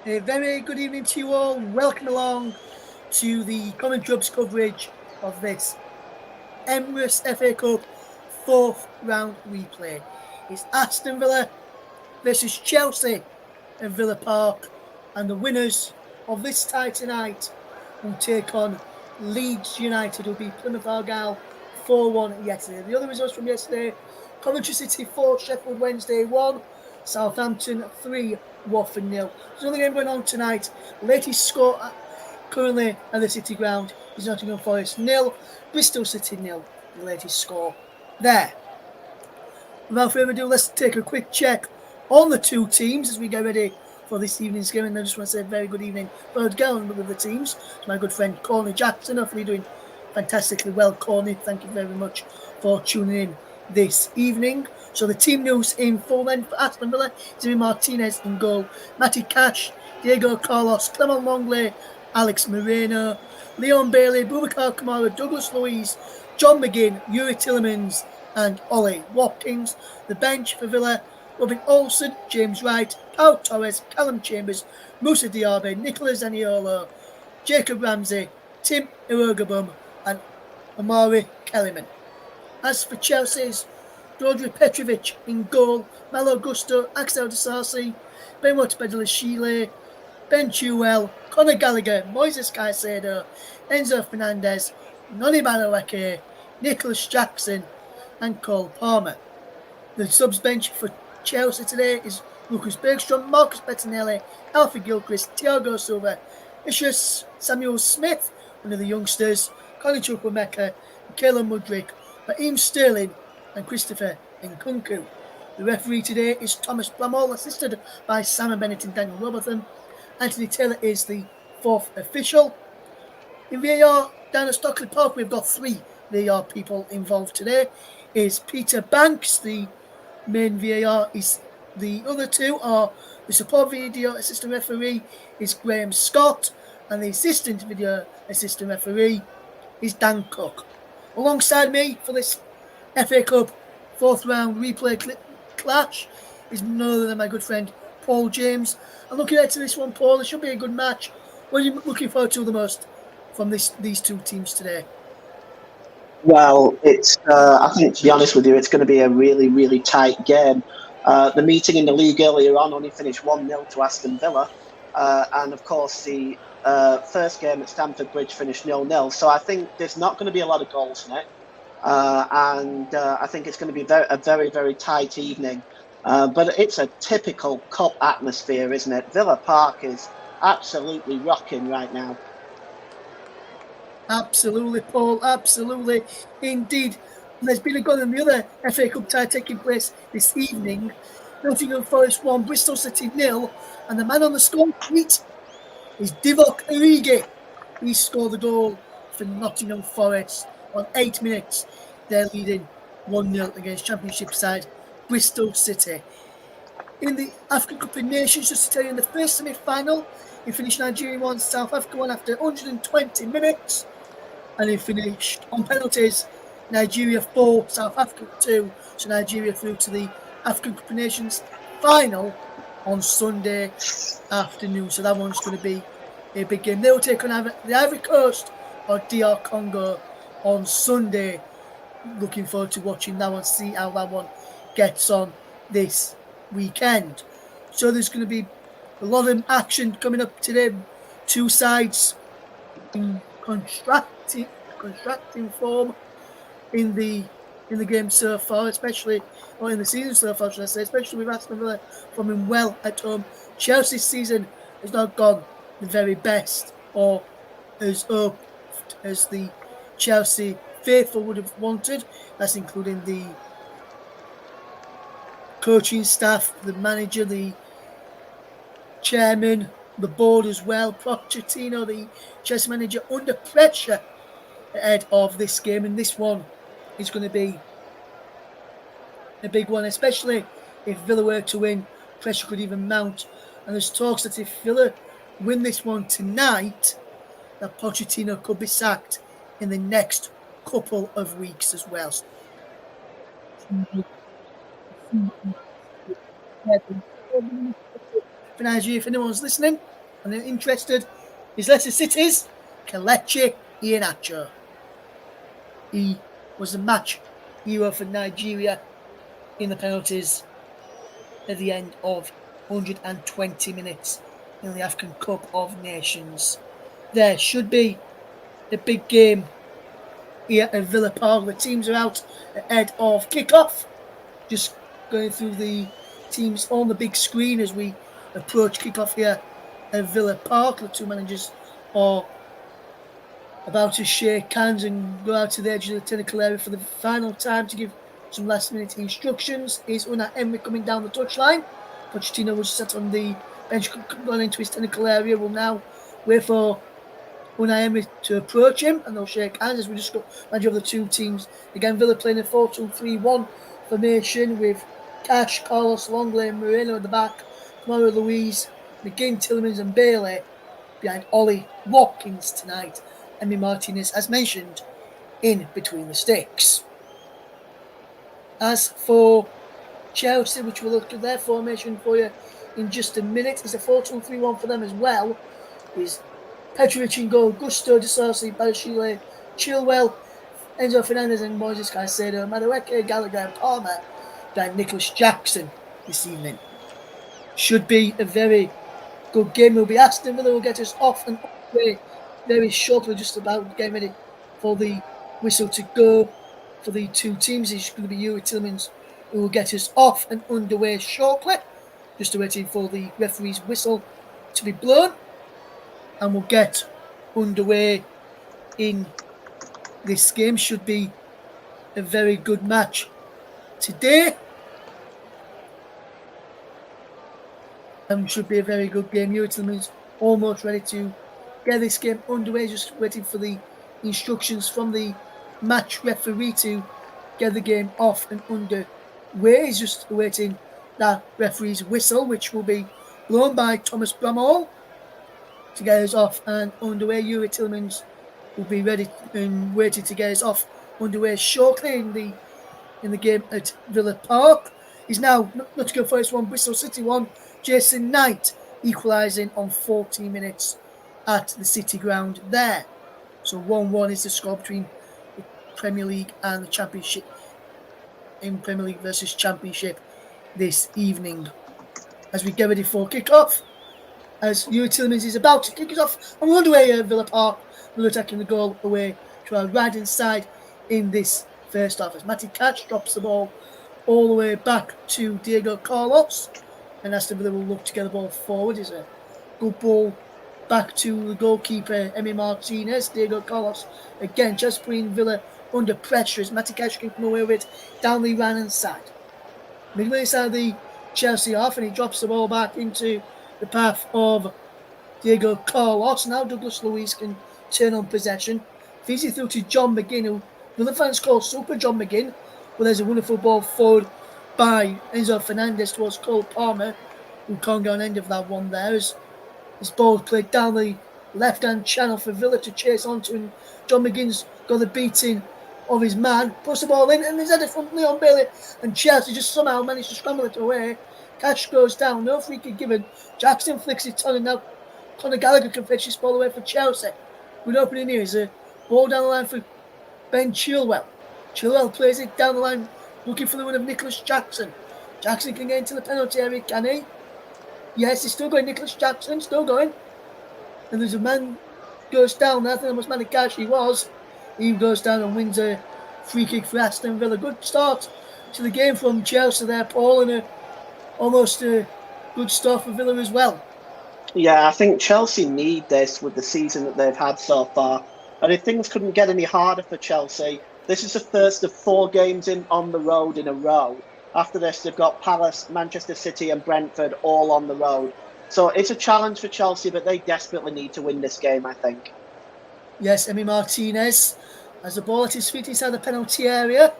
A very good evening to you all. Welcome along to the Common Club's coverage of this Emirates FA Cup fourth round replay. It's Aston Villa versus Chelsea at Villa Park, and the winners of this tie tonight will take on Leeds United, who'll beat Plymouth Argyle 4-1 yesterday. The other results from yesterday: Coventry City 4, Sheffield Wednesday 1, Southampton 3, Watford 0. There's another game going on tonight. Latest score currently at the City Ground is Nottingham Forest 0, Bristol City 0. The latest score there. Without further ado, let's take a quick check on the two teams as we get ready for this evening's game. And I just want to say a very good evening, bird going with the teams. To my good friend Corny Jackson, hopefully doing fantastically well. Corny, thank you very much for tuning in this evening. So the team news in full then for Aston Villa: Jimmy Martinez in goal, Matty Cash, Diego Carlos, Clement Longley, Alex Moreno, Leon Bailey, Boubacar Kamara, Douglas Luiz, John McGinn, Yuri Tillemans, and Ollie Watkins. The bench for Villa: Robin Olsen, James Wright, Pau Torres, Callum Chambers, Moussa Diaby, Nicolas Zaniolo, Jacob Ramsey, Tim Irogabum, and Amari Kellyman. As for Chelsea's: Drodri Petrovic in goal, Malo Gusto, Axel Disasi, Benoit Bedellashile, Ben Chilwell, Conor Gallagher, Moises Caicedo, Enzo Fernandez, Noni Madueke, Nicholas Jackson, and Cole Palmer. The subs bench for Chelsea today is Lucas Bergstrom, Marcus Bettinelli, Alfie Gilchrist, Thiago Silva, Ishus Samuel Smith, one of the youngsters, Colin Chukwuemeka, Michaela Mudryk, Raheem Sterling, and Christopher Nkunku. The referee today is Thomas Bramall, assisted by Simon Bennett and Daniel Robertson. Anthony Taylor is the fourth official. In VAR, down at Stockley Park, we've got three VAR people involved today. Is Peter Banks, the main VAR. The other two are the support video assistant referee is Graham Scott, and the assistant video assistant referee is Dan Cook. Alongside me for this FA Cup fourth round replay clash is none other than my good friend Paul James. I'm looking ahead to this one, Paul. It should be a good match. What are you looking forward to the most from these two teams today? Well, I think, to be honest with you, it's going to be a really, really tight game. The meeting in the league earlier on only finished 1-0 to Aston Villa. And, of course, the first game at Stamford Bridge finished 0-0. So I think there's not going to be a lot of goals in it. And I think it's going to be a very, very tight evening. But it's a typical cup atmosphere, isn't it? Villa Park is absolutely rocking right now. Absolutely, Paul. Absolutely, indeed. And there's been a goal in the other FA Cup tie taking place this evening. Nottingham Forest 1, Bristol City 0, and the man on the score sheet is Divock Origi. He scored the goal for Nottingham Forest on 8 minutes. They're leading 1-0 against Championship side Bristol City. In the African Cup of Nations, just to tell you, in the first semi-final, he finished Nigeria 1, South Africa 1 after 120 minutes. And he finished on penalties, Nigeria 4, South Africa 2. So Nigeria through to the African Cup of Nations final on Sunday afternoon. So that one's going to be a big game. They will take on the Ivory Coast or DR Congo on Sunday. Looking forward to watching that one, see how that one gets on this weekend. So there's going to be a lot of action coming up today. Two sides in contracting form in the game so far, especially, or in the season so far, should I say, especially with Aston Villa performing well at home. Chelsea's season has not gone the very best or as up as the Chelsea faithful would have wanted. That's including the coaching staff, the manager, the chairman, the board as well. Pochettino, the Chelsea manager, under pressure ahead of this game, and this one is going to be a big one, especially if Villa were to win. Pressure could even mount, and there's talks that if Villa win this one tonight, that Pochettino could be sacked in the next couple of weeks as well. For Nigeria, if anyone's listening, And they're interested is Leicester City's Kelechi Iheanacho. He was the match hero for Nigeria in the penalties at the end of 120 minutes in the African Cup of Nations. There should be a big game here at Villa Park. The teams are out ahead of kickoff. Just going through the teams on the big screen as we approach kickoff here at Villa Park. The two managers are about to shake hands and go out to the edge of the technical area for the final time to give some last minute instructions. Is Unai Emery coming down the touchline? Pochettino was sat on the bench going into his technical area. Will now wait for Unai Emery to approach him and they'll shake hands as we just got manager of the two teams. Again, Villa playing a 4-2-3-1 formation with Cash, Carlos, Longley and Moreno at the back, Tomorrow Louise, McGinn, Tielemans and Bailey behind Ollie Watkins tonight. Emi Martinez, as mentioned, in between the sticks. As for Chelsea, which we'll look at their formation for you in just a minute, it's a 4-2-3-1 for them as well. Is Petrovic in goal, Gusto, De Sarsi, Badashile, Chilwell, Enzo Fernandez and Moises Caicedo, Madueke, Gallagher and Palmer, then Nicholas Jackson this evening. Should be a very good game. It will be Aston Villa will get us off and away very shortly, just about getting ready for the whistle to go for the two teams. It's going to be Yuri Tillmans who will get us off and underway shortly, just waiting for the referee's whistle to be blown, and we'll get underway in this game. Should be a very good match today, and should be a very good game. Yuri Tillmans almost ready to get this game underway, just waiting for the instructions from the match referee to get the game off and underway. He's just awaiting that referee's whistle, which will be blown by Thomas Bramall to get us off and underway. Yuri Tillmans will be ready and waiting to get us off underway shortly in the game at Villa Park. He's now Nottingham Forest 1, Bristol City 1. Jason Knight equalising on 14 minutes at the City ground there. So 1-1 is the score between the Premier League and the Championship, in Premier League versus Championship this evening. As we get ready for kick-off, as Yuri Tillmans is about to kick us off, and we're underway at Villa Park. We're attacking the goal away to our right-hand side in this first half. As Matty Cash drops the ball all the way back to Diego Carlos, and Aston Villa will look to get the ball forward. It's a good ball back to the goalkeeper, Emi Martinez. Diego Carlos again just putting Villa under pressure as Matty Cash can come away with it down the right-hand side. Midway inside the Chelsea half, and he drops the ball back into the path of Diego Carlos. Now Douglas Luiz can turn on possession. Feeds it through to John McGinn, who Villa fans call Super John McGinn. But there's a wonderful ball forward by Enzo Fernandez towards Cole Palmer, who can't get on end of that one there. His ball played down the left-hand channel for Villa to chase onto, and John McGinn's got the beating of his man, puts the ball in, and he's headed from Leon Bailey, and Chelsea just somehow managed to scramble it away. Cash goes down, no free kick given. Jackson flicks it on, and now Conor Gallagher can fetch this ball away for Chelsea. Good opening here is a ball down the line for Ben Chilwell. Chilwell plays it down the line, looking for the win of Nicholas Jackson. Jackson can get into the penalty area, can he? Yes, he's still going. Nicholas Jackson, still going. And there's a man goes down there. I think that was Matty Cash. He was. He goes down and wins a free kick for Aston Villa. Good start to the game from Chelsea there, Paul, and almost a good start for Villa as well. Yeah, I think Chelsea need this with the season that they've had so far. And if things couldn't get any harder for Chelsea, this is the first of 4 games on the road in a row. After this, they've got Palace, Manchester City and Brentford all on the road. So it's a challenge for Chelsea, but they desperately need to win this game, I think. Yes, Emi Martinez has the ball at his feet inside the penalty area.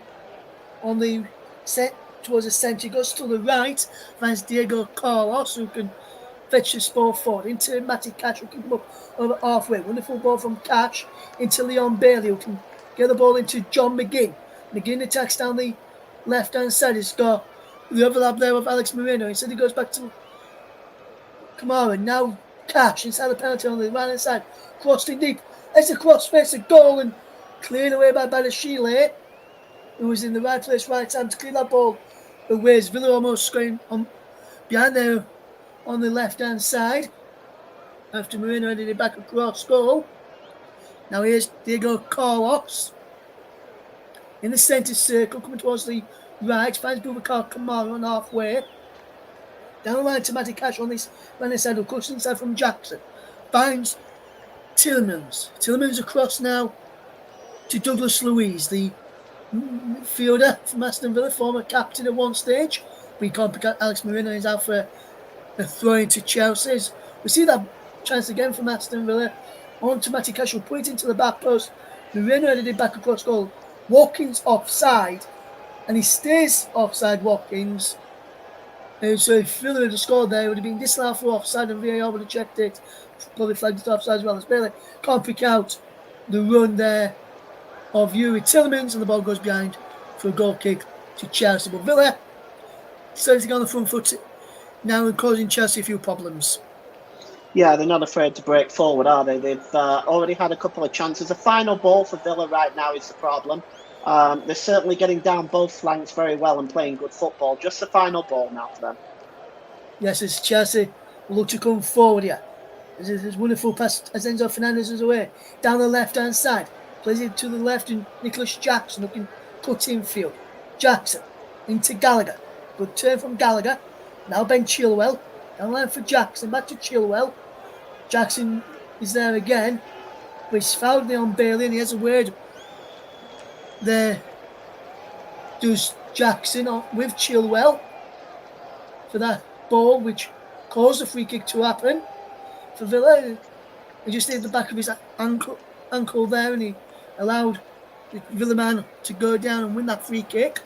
On the set towards the centre, he goes to the right, finds Diego Carlos, who can fetch the ball forward into Matty Cash, who can come up over halfway. Wonderful ball from Cash into Leon Bailey, who can get the ball into John McGinn. McGinn attacks down the left-hand side. He's got the overlap there with Alex Moreno. Instead he goes back to Kamara. Now Cash inside the penalty on the right hand side. Crossed in deep. It's a cross face, a goal, and cleared away by Badashile, who was in the right place, right time to clear that ball away. Villa almost going on behind there on the left hand side. After Moreno headed it back across goal. Now here's Diego Carlos in the centre circle, coming towards the right. Finds Boubacar Kamara on halfway. Down the line to Matty Cash on this right side. Of course, inside from Jackson. Finds Tielemans. Tielemans across now to Douglas Luiz, the midfielder from Aston Villa, former captain at one stage. We can't pick out Alex Moreno. He's out for a throw into Chelsea. We see that chance again from Aston Villa. On to Matty Cash, will put it into the back post. Moreno headed it back across goal. Watkins offside, and he stays offside, Watkins. So if Villa had scored there, it would have been disallowed for offside, and VAR would have checked it. Probably flagged it offside as well as Bailey. Can't pick out the run there of Yuri Tielemans, and the ball goes behind for a goal kick to Chelsea. But Villa starting to get on the front foot now and causing Chelsea a few problems. Yeah, they're not afraid to break forward, are they? They've already had a couple of chances. The final ball for Villa right now is the problem. They're certainly getting down both flanks very well and playing good football. Just the final ball now for them. Yes, it's Chelsea will look to come forward here. There's wonderful pass as Enzo Fernandez is away. Down the left-hand side. Plays it to the left, and Nicholas Jackson looking cut infield. Jackson into Gallagher. Good turn from Gallagher. Now Ben Chilwell. Down the line for Jackson. Back to Chilwell. Jackson is there again. But he's fouled Leon Bailey, and he has a word there. Does Jackson with Chilwell for that ball, which caused the free kick to happen for Villa. He just hit the back of his ankle there, and he allowed the Villa man to go down and win that free kick.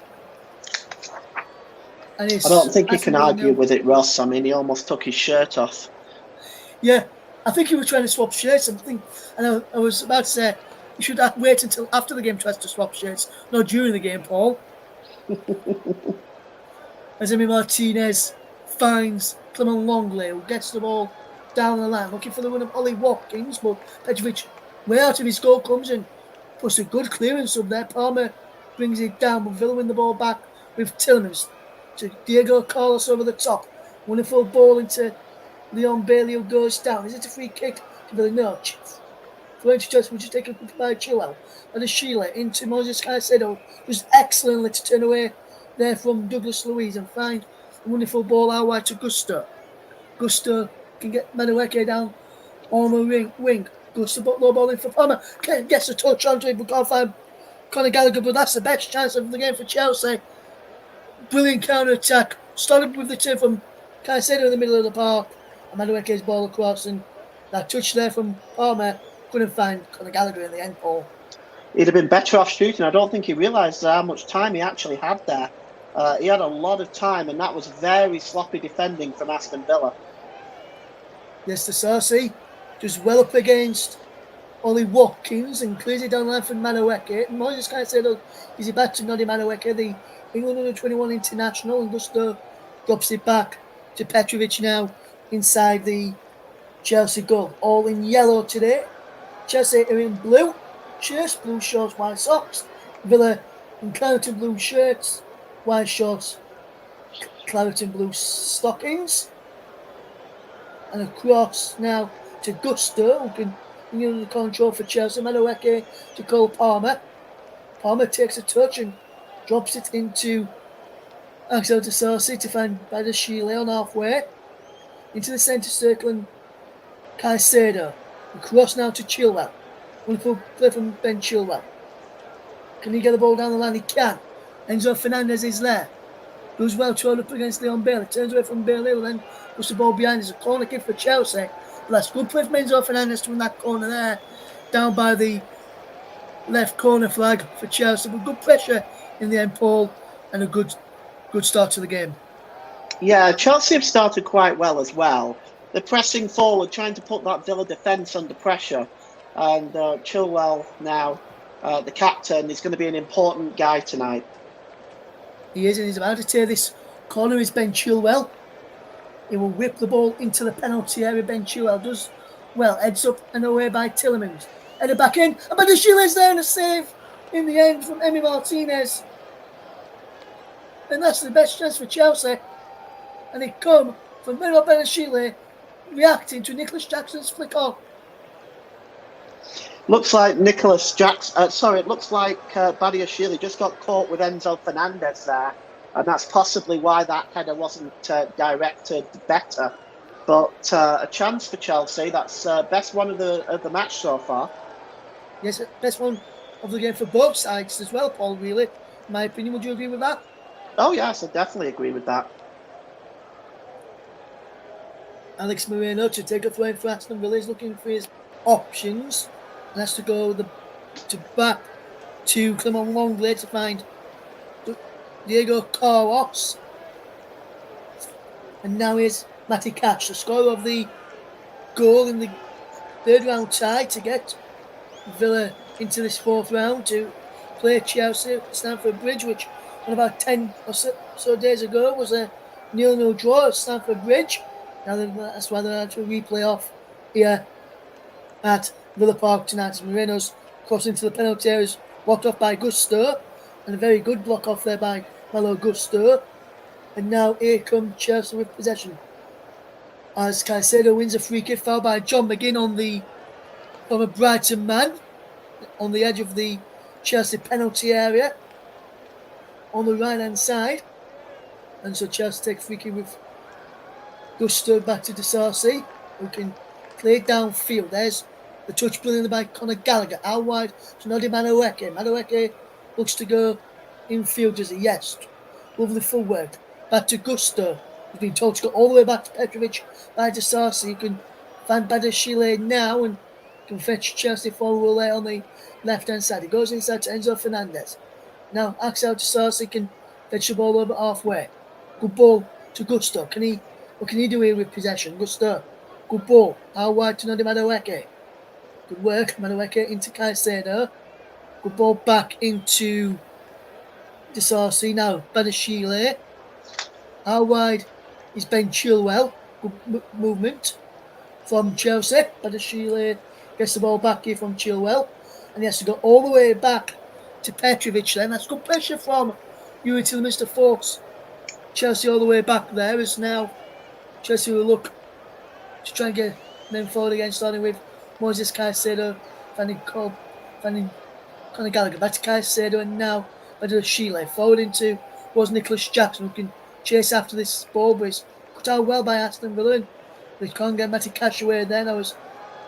And I don't think you can argue with it, Ross. I mean, he almost took his shirt off. Yeah, I think he was trying to swap shirts. And I was about to say, you should wait until after the game tries to swap shirts, not during the game, Paul. As Emi Martinez finds Clement Longley, who gets the ball down the line, looking for the win of Ollie Watkins, but Petrovic, way out of his goal, comes and puts a good clearance up there. Palmer brings it down, but Villa win the ball back with Tielemans to Diego Carlos over the top. Wonderful ball into Leon Bailey, who goes down. Is it a free kick to Villa? No. French just will just take a quick by Chilwell. And a Sheila into Moses Caicedo, who's excellently to turn away there from Douglas Luiz and find a wonderful ball out wide to Gusto. Gusto can get Madueke down on the wing. Gusto put low ball in for Palmer. Gets a touch onto it, but can't find Conor Gallagher. But that's the best chance of the game for Chelsea. Brilliant counter attack. Started with the turn from Caicedo in the middle of the park. And Madueke's ball across, and that touch there from Palmer couldn't find Conor Gallagher in the end, Paul. He'd have been better off shooting. I don't think he realised how much time he actually had there. He had a lot of time, and that was very sloppy defending from Aston Villa. Yes, the Sarsi does well up against Ollie Watkins and clears it down the line for Madueke. Moses Caicedo is about to nod Madueke, the England under-21 international, and Gusto drops it back to Petrovic now inside the Chelsea goal. All in yellow today. Chelsea are in blue shirts, blue shorts, white socks. Villa in claret and blue shirts, white shorts, claret and blue stockings. And across now to Gusto, who can continue the control for Chelsea. Madueke to Cole Palmer. Palmer takes a touch and drops it into Axel Disasi to find Badashile on halfway. Into the centre circle, and Caicedo. Across now to Chilwell. Wonderful play from Ben Chilwell. Can he get the ball down the line? He can. Enzo Fernandez is there. Goes well thrown up against Leon Bailey. Turns away from Bailey, and then puts the ball behind. It's a corner kick for Chelsea. But that's good play from Enzo Fernandez to win that corner there. Down by the left corner flag for Chelsea. But good pressure in the end, Paul. And a good start to the game. Yeah, Chelsea have started quite well as well. They're pressing forward, trying to put that Villa defence under pressure. And Chilwell now, the captain, is going to be an important guy tonight. He is, and he's about to take this corner. Is Ben Chilwell. He will whip the ball into the penalty area. Ben Chilwell does well, heads up and away by Tillemans. Headed back in, and Badashile there and a save in the end from Emi Martinez. And that's the best chance for Chelsea. And it come from Miro Badashile reacting to Nicholas Jackson's flick off. Looks like Nicholas Jackson. It looks like Badiashile just got caught with Enzo Fernandez there, and that's possibly why that header wasn't directed better. But a chance for Chelsea. That's best one of the match so far. Yes, best one of the game for both sides as well, Paul. Really, in my opinion, would you agree with that? Oh yes, I definitely agree with that. Alex Moreno to take a throw in for Aston Villa is looking for his options and has to go back to Clement Longley to find Diego Carlos. And now here's Matty Cash, the scorer of the goal in the third round tie to get Villa into this fourth round to play Chelsea at Stamford Bridge, which on about 10 or so days ago was a 0-0 draw at Stamford Bridge. Now that's why they're to replay off here at Villa Park tonight. Moreno's cross into the penalty area is blocked off by Gusto, and a very good block off there by Malo Gusto. And now here come Chelsea with possession, as Caicedo wins a free kick foul by John McGinn from a Brighton man on the edge of the Chelsea penalty area on the right hand side. And so Chelsea take free kick with Gusto back to Disasi, who can play it downfield. There's the touch brilliantly by Conor Gallagher. Out wide to Nodi Madueke. Madueke looks to go infield, does he? Yes. Lovely footwork. Back to Gusto. He's been told to go all the way back to Petrovic by Disasi. You can find Badashile now and can fetch Chelsea forward there on the left hand side. He goes inside to Enzo Fernandez. Now Axel Disasi can fetch the ball over halfway. Good ball to Gusto. What can he do here with possession? Gusto. Good ball. Out wide to Nodi Madueke. Good work. Madueke into Caicedo. Good ball back into Disasi. Now Badashile. Out wide is Ben Chilwell. Good movement from Chelsea. Badashile gets the ball back here from Chilwell. And he has to go all the way back to Petrovic then. That's good pressure from Yuri Tillemans to force Chelsea all the way back there. As now Chelsea will look to try and get men forward again, starting with Moses Caicedo, finding Conor Gallagher, back to Caicedo, and now Badashile forward into was Nicholas Jackson, who can chase after this ball, but it's cut out well by Aston Villa, and they can't get Matty Cash away there. That was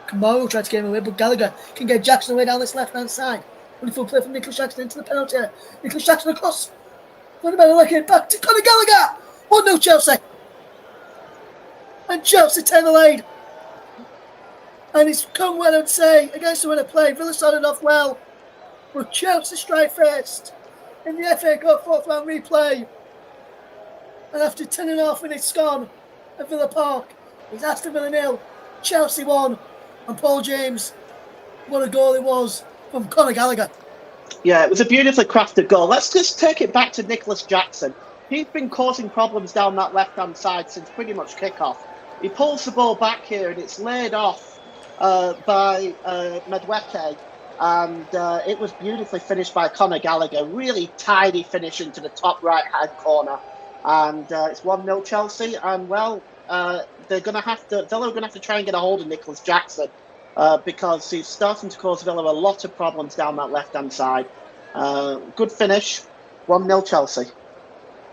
Kamara tried to get him away, but Gallagher can get Jackson away down this left hand side. Wonderful play from Nicholas Jackson into the penalty area. Nicholas Jackson across. Back to Conor Gallagher. 1-0 Chelsea. And Chelsea take the lead. And it's come well, I would say, against the winner play. Villa started off well, but Chelsea strike first in the FA Cup fourth round replay. And after 10.5 minutes gone at Villa Park, it's Aston Villa 0, Chelsea 1, and Paul James, what a goal it was from Conor Gallagher. Yeah, it was a beautifully crafted goal. Let's just take it back to Nicholas Jackson. He's been causing problems down that left-hand side since pretty much kick-off. He pulls the ball back here and it's laid off by Madueke, and it was beautifully finished by Conor Gallagher. Really tidy finish into the top right-hand corner. And it's 1-0 Chelsea, and well, Villa are going to have to try and get a hold of Nicholas Jackson because he's starting to cause Villa a lot of problems down that left-hand side. Good finish, 1-0 Chelsea.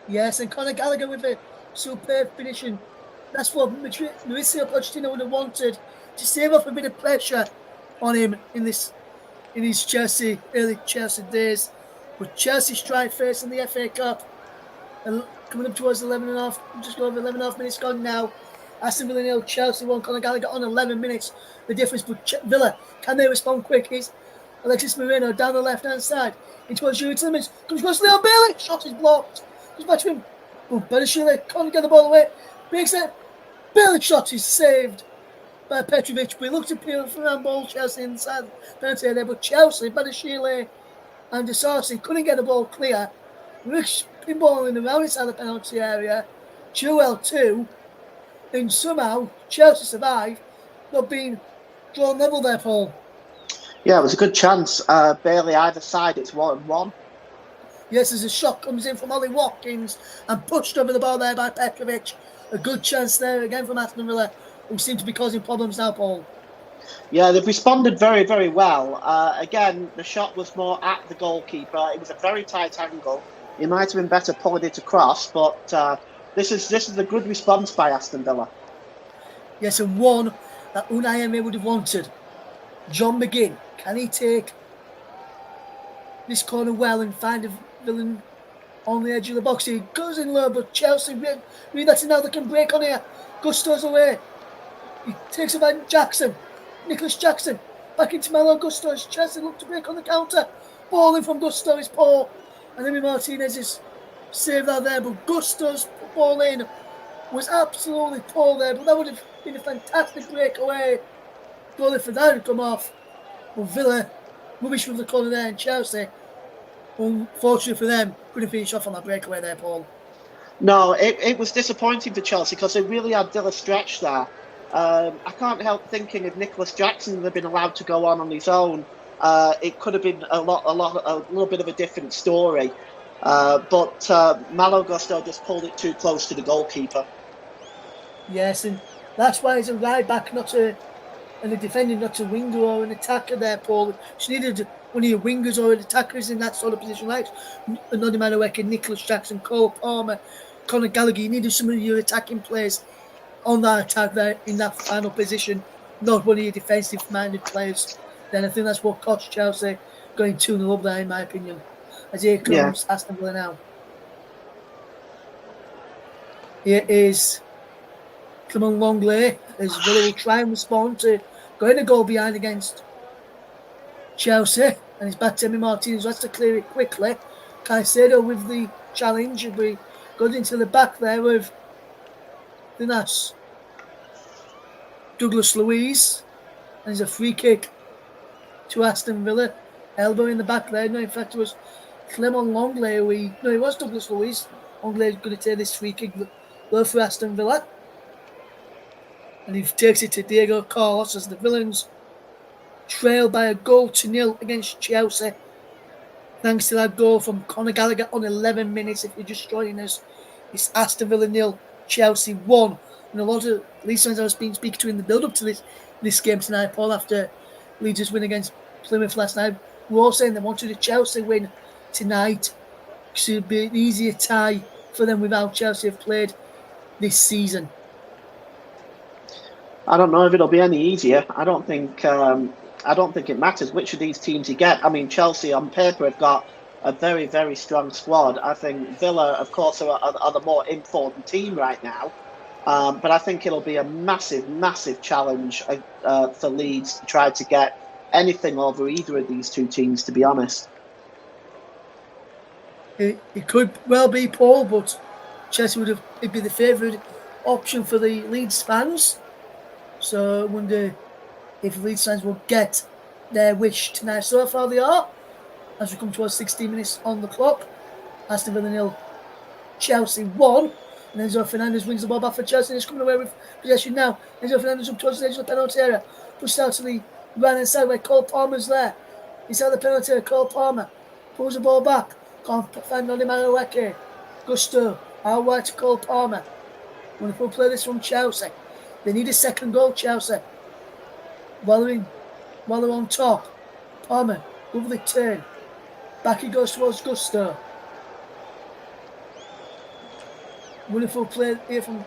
Yes, and Conor Gallagher with a superb finishing. That's what Mauricio Pochettino would have wanted, to save off a bit of pressure on him in his early Chelsea days. But Chelsea strike first in the FA Cup. And coming up towards 11.5, just over 11.5 minutes gone now. Aston Villa 0, Chelsea 1, Conor Gallagher on 11 minutes. The difference, but Villa, can they respond quick? Is Alexis Moreno down the left-hand side. In towards Yuri Tillemans. Comes across Leo Bailey. Shot is blocked. Comes back to him. Oh, Badashile can't get the ball away. Breaks it. Bailey's shot is saved by Petrovic. We looked to peel for handball. Chelsea inside the penalty area, but Chelsea, Badashile and Disasi couldn't get the ball clear. Rich pinballing around inside the penalty area. Chilwell too. And somehow Chelsea survived, not being drawn level there, Paul. Yeah, it was a good chance. Barely either side. It's 1-1. Yes, as a shot comes in from Ollie Watkins and pushed over the ball there by Petrovic. A good chance there again from Aston Villa, who seem to be causing problems now, Paul. Yeah, they've responded very, very well. Again, the shot was more at the goalkeeper. It was a very tight angle. He might have been better pulling it across, but this is a good response by Aston Villa. Yes, and one that Unai Emery would have wanted. John McGinn, can he take this corner well and find a villain on the edge of the box? He goes in low, but Chelsea really that's now they can break on here. Gusto's away. He takes it by Jackson. Nicholas Jackson back into Malo Gusto. Chelsea look to break on the counter. Ball in from Gusto is poor. And Emi Martinez is saved out there, but Gusto's ball in was absolutely poor there. But that would have been a fantastic breakaway. Goal if that had come off. But Villa, rubbish from the corner there, and Chelsea, unfortunately for them, couldn't finish off on that breakaway there, Paul. No, it was disappointing for Chelsea because they really had Dilla stretched there. I can't help thinking if Nicholas Jackson had been allowed to go on his own, it could have been a little bit of a different story. But Malo Gusto just pulled it too close to the goalkeeper. Yes, and that's why he's a right back, and a defender, not a winger or an attacker there, Paul. She needed one of your wingers or an attackers in that sort of position, like Noni Madueke, Nicholas Jackson, Cole Palmer, Conor Gallagher. You needed some of your attacking players on that attack there in that final position, not one of your defensive-minded players. Then I think that's what cost Chelsea going 2-0 up there, in my opinion. As here comes Aston Villa now. Here is Clement Longley, as Villa will try and respond to going a goal behind against Chelsea. And it's back to Emi Martinez, who has to clear it quickly. Caicedo with the challenge. He goes into the back there with that's Douglas Luiz. And there's a free kick to Aston Villa. Elbow in the back there. No, in fact, it was Clement Longley. It was Douglas Luiz. Longley is going to take this free kick low for Aston Villa. And he takes it to Diego Carlos as the Villains trail by a 1-0 against Chelsea. Thanks to that goal from Conor Gallagher on 11 minutes. If you're just joining us, it's Aston Villa 0, Chelsea 1. And a lot of Leeds fans I was speaking to in the build-up to this game tonight, Paul, after Leeds' win against Plymouth last night, were all saying they wanted a Chelsea win tonight because it would be an easier tie for them with how Chelsea have played this season. I don't know if it'll be any easier. I don't think it matters which of these teams you get. I mean, Chelsea on paper have got a very, very strong squad. I think Villa, of course, are the more informed team right now. But I think it'll be a massive, massive challenge for Leeds to try to get anything over either of these two teams, to be honest. It could well be, Paul, but Chelsea it'd be the favourite option for the Leeds fans. So I wonder if Leeds fans will get their wish tonight. So far they are, as we come towards 16 minutes on the clock. Aston Villa 0, Chelsea 1. And Enzo Fernandez wins the ball back for Chelsea and is coming away with possession now. Enzo Fernandez up towards the edge of the penalty area. Pushed out to the right-hand side where Cole Palmer's there. He's out the penalty area. Cole Palmer pulls the ball back. Can't find Noni Madueke. Gusto out wide to Cole Palmer. Wonderful play this from Chelsea. They need a second goal, Chelsea. While they're on top. Palmer, lovely turn. Back he goes towards Gusto. Wonderful play here from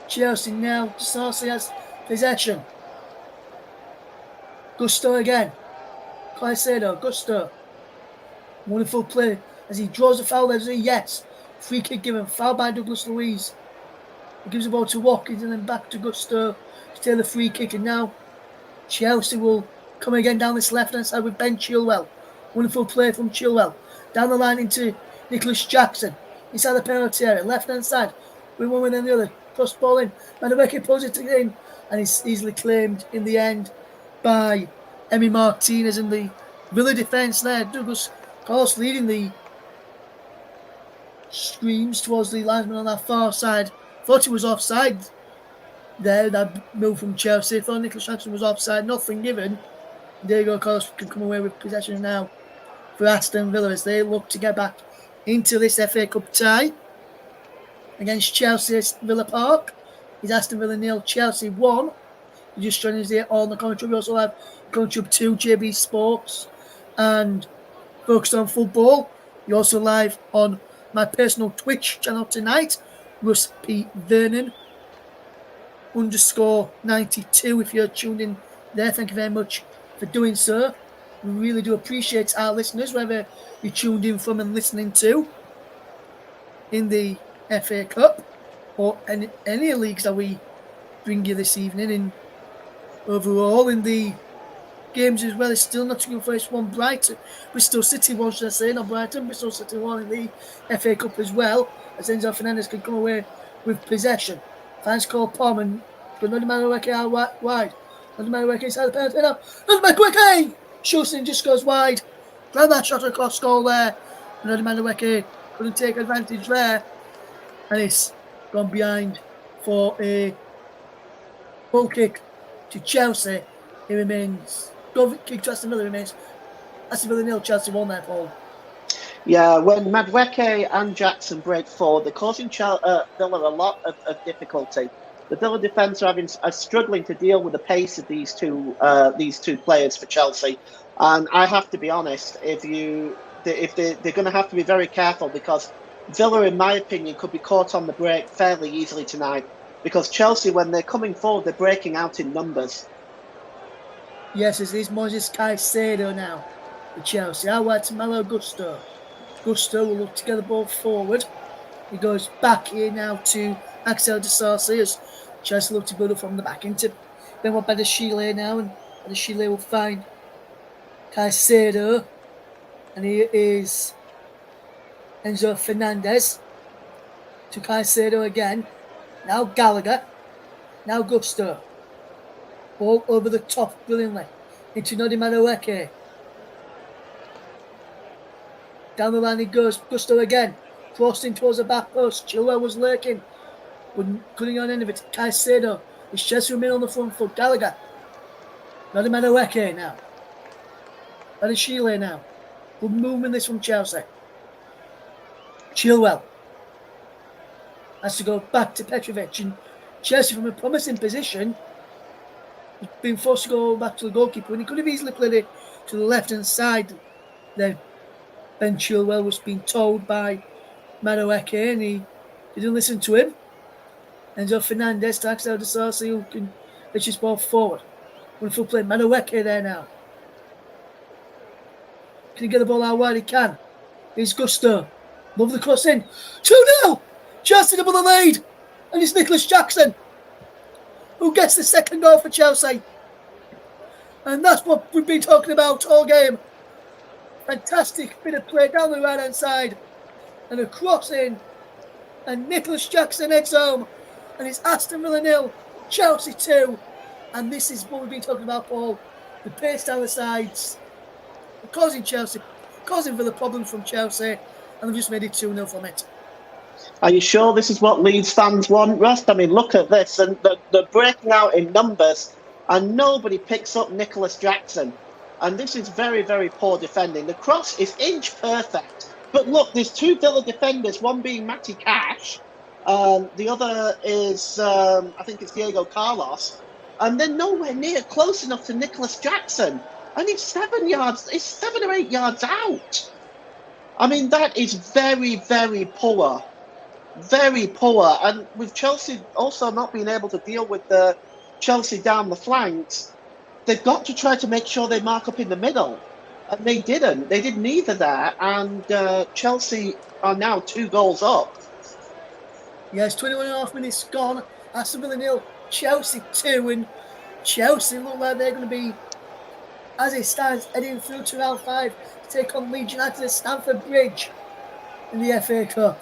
Chelsea now. Chelsea has possession. Gusto again. Caicedo, Gusto. Wonderful play as he draws the foul there. Yes. Free kick given. Foul by Douglas Luiz. He gives the ball to Watkins and then back to Gusto to take the free kick. And now Chelsea will come again down this left-hand side with Ben Chilwell. Wonderful play from Chilwell. Down the line into Nicholas Jackson. Inside the penalty area. Left-hand side. With one and the other. Cross ball in. Madueke pulls it in. And it's easily claimed in the end by Emi Martinez and the Villa defence there. Douglas Carlos leading the screams towards the linesman on that far side. Thought he was offside there, that move from Chelsea. Thought Nicholas Jackson was offside, nothing given. Diego Carlos can come away with possession now for Aston Villa as they look to get back into this FA Cup tie against Chelsea at Villa Park. It's Aston Villa 0, Chelsea 1. You're just joining us here on the commentary. We also have commentary 2, JB Sports and Focused on Football. You're also live on my personal Twitch channel tonight, Russ P. Vernon _92 if you're tuned in there. Thank you very much for doing so. We really do appreciate our listeners, wherever you're tuned in from and listening to in the FA Cup or any leagues that we bring you this evening. In overall in the games as well, it's still Nottingham Forest 1, Brighton, Bristol City 1, should I say, not Brighton, Bristol City 1 in the FA Cup as well, as Enzo Fernandez can come away with possession. Fans call Palm and Nodi Madueke out wide. Nodi Madueke inside the penalty now. Nodi Madueke! Shulston just goes wide. Grab that shot across goal there. Nodi Madueke couldn't take advantage there. And it's gone behind for a goal kick to Chelsea. It remains. Goal kick to Aston Villa remains. Aston Villa 0, Chelsea 1 there, Paul. Yeah, when Madueke and Jackson break forward, they're causing Villa a lot of difficulty. The Villa defence are struggling to deal with the pace of these two players for Chelsea, and I have to be honest. If they're going to have to be very careful, because Villa, in my opinion, could be caught on the break fairly easily tonight. Because Chelsea, when they're coming forward, they're breaking out in numbers. Yes, it is Moises Caicedo now for Chelsea. Out wide to Malo Gusto. Gusto will look to get the ball forward. He goes back here now to Axel de Sarsi as Chelsea look to build up from the back into Benoit Badiashile now, and Badiashile will find Caicedo, and he is Enzo Fernandez to Caicedo again. Now Gallagher. Now Gusto. Ball over the top brilliantly into Nodi Madueke. Down the line he goes. Gusto again. Crossing towards the back post. Chilwell was lurking. Couldn't get on end of it. Caicedo. It's Chelsea remain on the front foot. Gallagher. Nodi Madueke now. Badiashile now. Good movement this from Chelsea. Chilwell has to go back to Petrovic, and Chelsea, from a promising position, has been forced to go back to the goalkeeper, and he could have easily played it to the left-hand side. Then Ben Chilwell was being told by Madueke, and he didn't listen to him. Enzo Fernandez to Axel de Sarsi, who can pitch his ball forward. Wonderful play. Madueke there now. Can he get the ball out wide? He can. Here's Gusto. Love the cross in. 2-0! Chelsea double the lead. And it's Nicholas Jackson who gets the second goal for Chelsea. And that's what we've been talking about all game. Fantastic bit of play down the right-hand side. And a cross in. And Nicholas Jackson heads home. And it's Aston Villa 0, Chelsea 2. And this is what we've been talking about, Paul. The pace down the sides. Causing Villa problems from Chelsea. And they've just made it 2-0 from it. Are you sure this is what Leeds fans want, Russ? I mean, look at this. And they're breaking out in numbers. And nobody picks up Nicholas Jackson. And this is very, very poor defending. The cross is inch perfect. But look, there's two Villa defenders, one being Matty Cash. The other is, I think it's Diego Carlos. And they're nowhere near close enough to Nicholas Jackson. And it's 7 or 8 yards out. I mean, that is very, very poor. Very poor. And with Chelsea also not being able to deal with the Chelsea down the flanks, they've got to try to make sure they mark up in the middle. And they didn't. They did neither there. And Chelsea are now 2 goals up. Yes, 21.5 minutes gone. Aston Villa 0, Chelsea 2. And Chelsea look like they're going to be, as it stands, heading through to round 5 to take on Leeds United at Stamford Bridge in the FA Cup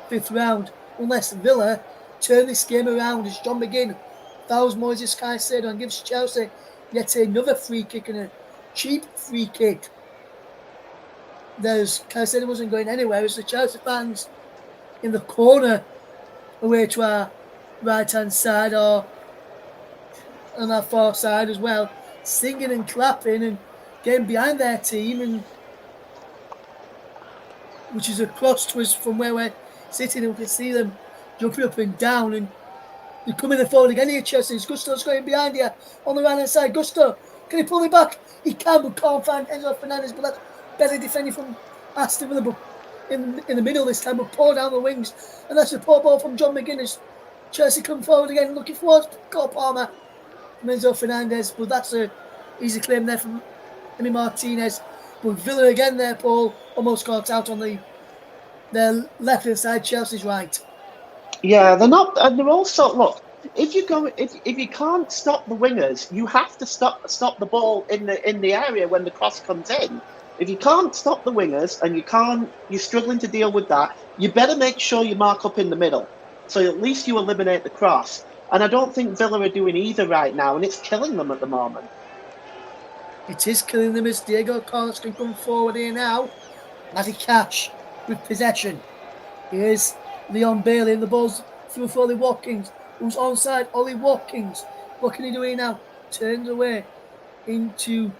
5th round. Unless Villa turn this game around as John McGinn fouls Moises Caicedo and gives Chelsea yet another free kick, and a cheap free kick. Caicedo wasn't going anywhere. It's the Chelsea fans in the corner away to our right-hand side are on that far side as well, singing and clapping and getting behind their team, and which is across to us from where we're sitting, and we can see them jumping up and down, and they're coming forward again here, Chelsea. Gusto's going behind here on the right hand side. Gusto, can he pull it back? He can, but can't find Enzo Fernandez, but that's better defending from Aston Villa, but in the middle this time, but pour down the wings, and that's a poor ball from John McGuinness. Chelsea come forward again, looking for Cole Palmer from Enzo Fernandez, but that's a easy claim there from Emi Martinez. But Villa again there, Paul, almost caught out on their left hand side, Chelsea's right. Yeah, they're not, and they're also, look, if you can't stop the wingers, you have to stop the ball in the area when the cross comes in. If you can't stop the wingers and you're struggling to deal with that, you better make sure you mark up in the middle. So at least you eliminate the cross. And I don't think Villa are doing either right now, and it's killing them at the moment. It is killing them as Diego Carlos can come forward here now. Matty Cash with possession. Here's Leon Bailey, and the ball's through for Ollie Watkins, who's onside. Ollie Watkins, what can he do here now? Turns away into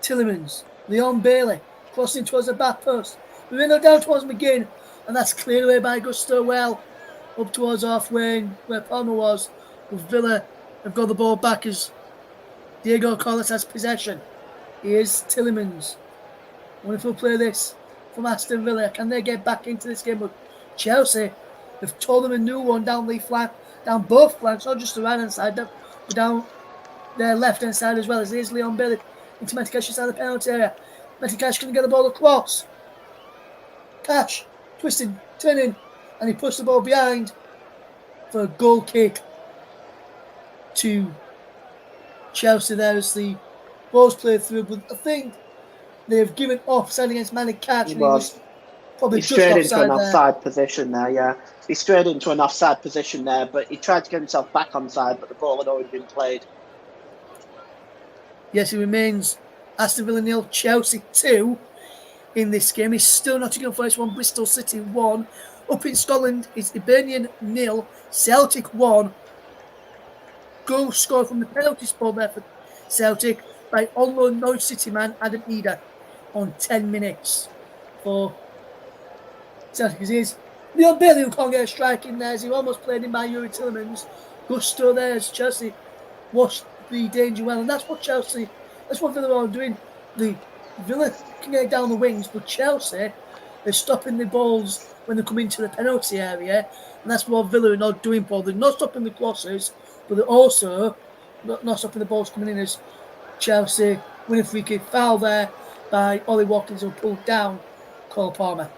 Tillemans. Leon Bailey crossing towards the back post. Marino down towards McGinn, and that's cleared away by Gusto well up towards halfway where Palmer was. But Villa have got the ball back as Diego Carlos has possession. Here's Tillemans. Wonderful play this from Aston Villa. Can they get back into this game? But Chelsea have told them a new one down the flank, down both flanks, not just the right hand side, but down their left hand side as well. As here's Leon Bailey into Matty Cash inside the penalty area. Matty Cash can get the ball across. Cash twisting, turning, and he pushed the ball behind for a goal kick to Chelsea there as the ball's played through. But I think they've given offside against Matty Cash. And he was probably just straight offside into an offside position there, yeah. He strayed into an offside position there, but he tried to get himself back onside, but the ball had already been played. Yes, it remains Aston Villa 0, Chelsea 2 in this game. It's still Nottingham Forest 1, Bristol City 1. Up in Scotland, it's Hibernian 0, Celtic 1. Goal scored from the penalty spot there for Celtic by on-loan Norwich City man Adam Eder on 10 minutes for Celtic. As is Leon Bailey, who can't get a strike in there as he almost played in by Yuri Tillemans. Gusto there as Chelsea watched the danger well, and that's what Villa are doing. The Villa can get down the wings, but Chelsea are stopping the balls when they come into the penalty area, and that's what Villa are not doing, Paul. They're not stopping the crosses, but they're also not stopping the balls coming in as Chelsea win a free kick. Foul there by Ollie Watkins, who pulled down Cole Palmer.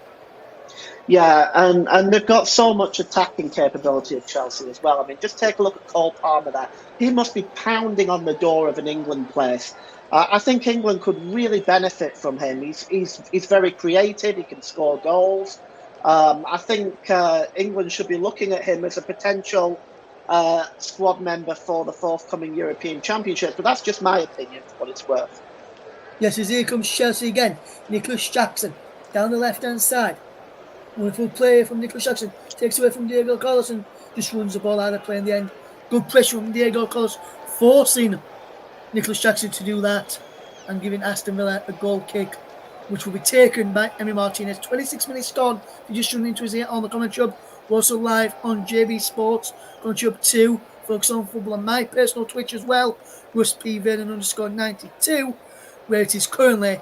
Yeah, and they've got so much attacking capability of Chelsea as well. I mean, just take a look at Cole Palmer there. He must be pounding on the door of an England place. I think England could really benefit from him. He's very creative. He can score goals. I think England should be looking at him as a potential squad member for the forthcoming European Championships. But that's just my opinion, for what it's worth. Yes, as here comes Chelsea again. Nicholas Jackson down the left-hand side. Wonderful play from Nicholas Jackson. Takes away from Diego Carlos and just runs the ball out of play in the end. Good pressure from Diego Carlos, forcing Nicholas Jackson to do that and giving Aston Villa a goal kick, which will be taken by Emi Martinez. 26 minutes gone. If you just tuned into us here on the Commentary Hub, we're also live on JB Sports, Commentary Hub 2, focus on football, and my personal Twitch as well, Russ P. Vernon _92, where it is currently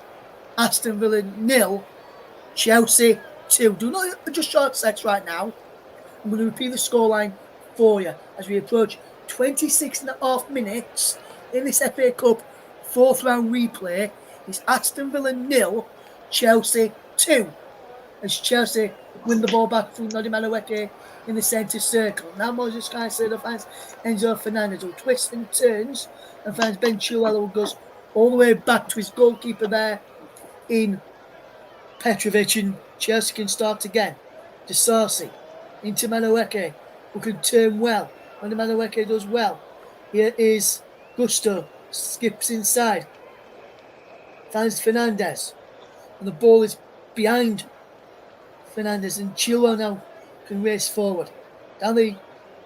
Aston Villa 0, Chelsea 2. Do not adjust short sets right now. I'm going to repeat the scoreline for you as we approach 26 and a half minutes in this FA Cup fourth round replay. It's Aston Villa 0, Chelsea 2. As Chelsea win the ball back from Nodi Madueke in the centre circle. Now Moses Caicedo finds Enzo Fernandez, who twists and turns and finds Ben Chilwell, who goes all the way back to his goalkeeper there in Petrovic, and Chelsea can start again. De Sarsi into Madueke, who can turn well. When Madueke does well. Here is Gusto, skips inside, finds Fernandez, and the ball is behind Fernandez, and Chilwell now can race forward. Down the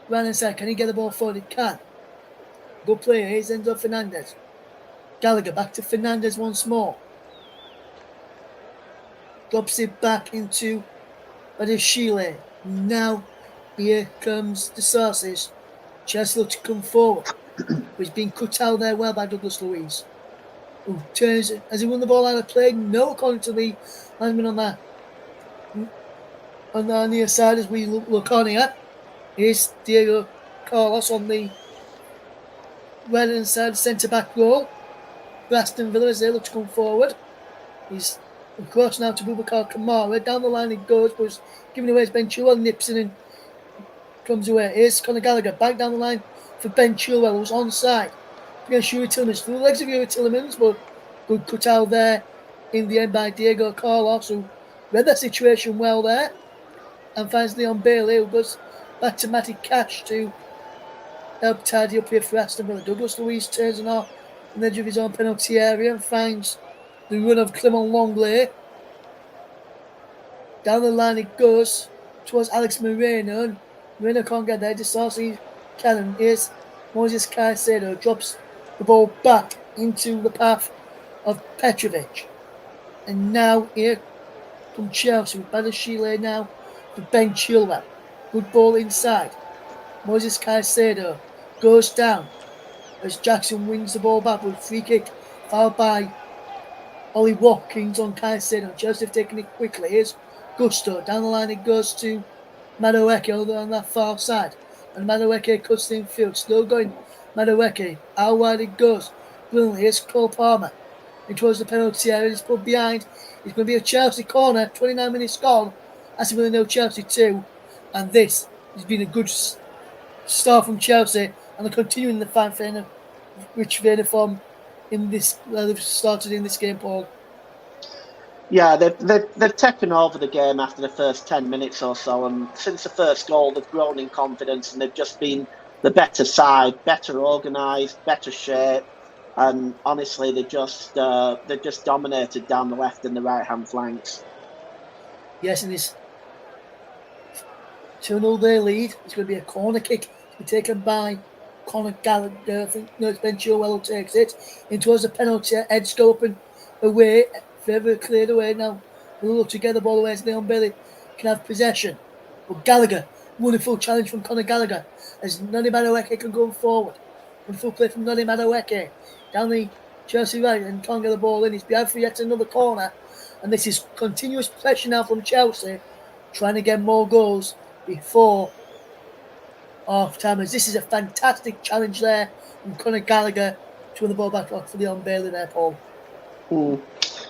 right hand side, can he get the ball forward? He can. Good player. Here's Enzo Fernandez. Gallagher back to Fernandez once more. Drops it back into Badashile. Now here comes the Sauces. Chelsea look to come forward. But he's been cut out there well by Douglas Luiz. Who turns, has he won the ball out of play? No, according to the linesman on the near side as we look on here. Here's Diego Carlos on the right hand side centre back role. Aston Villa as they look to come forward. He's across now to Boubacar Kamara. Down the line he goes, but he's giving away his Ben Chilwell, nips in and comes away. Here's Conor Gallagher back down the line for Ben Chilwell, who's onside. Against Yuri Tillmans. Through the legs of Yuri Tillmans, but good cut out there in the end by Diego Carlos, who read that situation well there. And finds Leon Bailey, who goes back to Matty Cash to help tidy up here for Aston Villa. Douglas Luiz turns on off on the edge of his own penalty area and finds the run of Clement Longley. Down the line it goes towards Alex Moreno. And Moreno can't get there. Disarcy cannon. Here's Moses Caicedo. Drops the ball back into the path of Petrovic. And now here from Chelsea with Badashile now for Ben Chilwell. Good ball inside. Moses Caicedo goes down as Jackson wins the ball back with a free kick fouled by Ollie Watkins on Caicedo. Chelsea have taken it quickly. Here's Gusto. Down the line it goes to Madueke on that far side. And Madueke cuts the infield. Still going Madueke. How wide it goes. Brilliantly. Here's Cole Palmer. And towards the penalty area. He's put behind. It's going to be a Chelsea corner. 29 minutes gone. Aston Villa 0, Chelsea 2. And this has been a good start from Chelsea. And they're continuing the rich vein of form in this, they've started in this game, Paul. Yeah, they've taken over the game after the first 10 minutes or so, and since the first goal, they've grown in confidence, and they've just been the better side, better organised, better shape, and honestly, they've just dominated down the left and the right-hand flanks. Yes, and this 2-0 their lead. It's going to be a corner kick to be taken by Conor Gallagher. I think it's Ben Chilwell who takes it in towards the penalty. Edge go up and away. Further cleared away now. We'll look together ball away as Leon Bailey can have possession. But Gallagher, wonderful challenge from Conor Gallagher as Noni Madueke can go forward. Wonderful play from Noni Madueke down the Chelsea right and can't get the ball in. He's behind for yet another corner. And this is continuous pressure now from Chelsea, trying to get more goals before half time. As this is a fantastic challenge there from Conor Gallagher to win the ball back off for Leon Bailey there, Paul.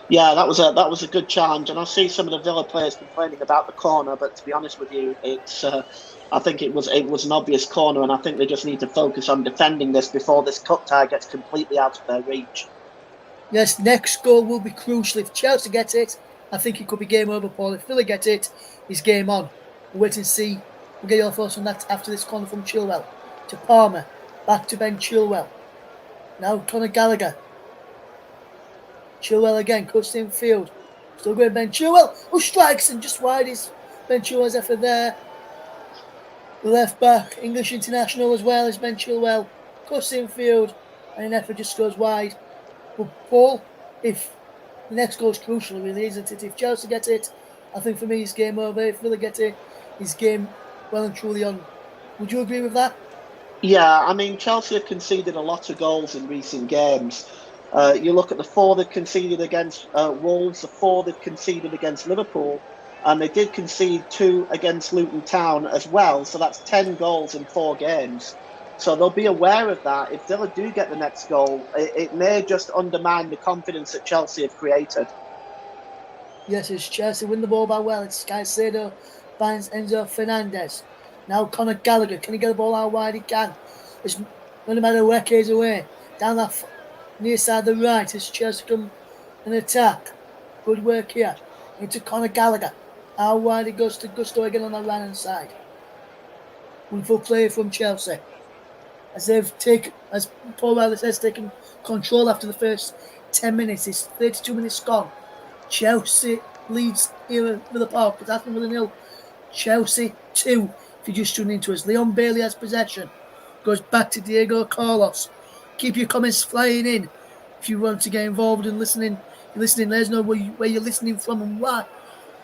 Yeah, that was a good challenge, and I see some of the Villa players complaining about the corner, but to be honest with you, it's I think it was an obvious corner, and I think they just need to focus on defending this before this cut tie gets completely out of their reach. Yes, next goal will be crucial. If Chelsea get it, I think it could be game over, Paul. If Villa get it, it's game on. We'll wait and see. We'll get your thoughts on that after this corner from Chilwell. To Palmer, back to Ben Chilwell. Now Conor Gallagher. Chilwell again, cuts the infield. Still going Ben Chilwell, who strikes and just wide is Ben Chilwell's effort there. The left back, English international as well as Ben Chilwell. Cuts the infield and an effort just goes wide. But Paul, if the next goal is crucial, really, isn't it? If Chelsea get it, I think for me it's game over. If Villa get it, it's game well and truly on. Would you agree with that? Yeah, I mean, Chelsea have conceded a lot of goals in recent games. You look at the 4 they've conceded against Wolves, the 4 they've conceded against Liverpool, and they did concede 2 against Luton Town as well. So that's 10 goals in 4 games. So they'll be aware of that. If Villa do get the next goal, it may just undermine the confidence that Chelsea have created. Yes, it's Chelsea win the ball by well. It's Caicedo finds Enzo Fernandez. Now Conor Gallagher, can he get the ball out wide? He can. It's no matter where he's away. Down that near side the right as Chelsea come and attack. Good work here. Into Conor Gallagher. How wide it goes to Gusto again on the right hand side. Wonderful play from Chelsea. As Paul Riley says, taken control after the first 10 minutes. It's 32 minutes gone. Chelsea leads here at Villa Park. It's Aston Villa 0. Chelsea 2. If you just tune into us. Leon Bailey has possession. Goes back to Diego Carlos. Keep your comments flying in. If you want to get involved in listening, let us know where you're listening from and why,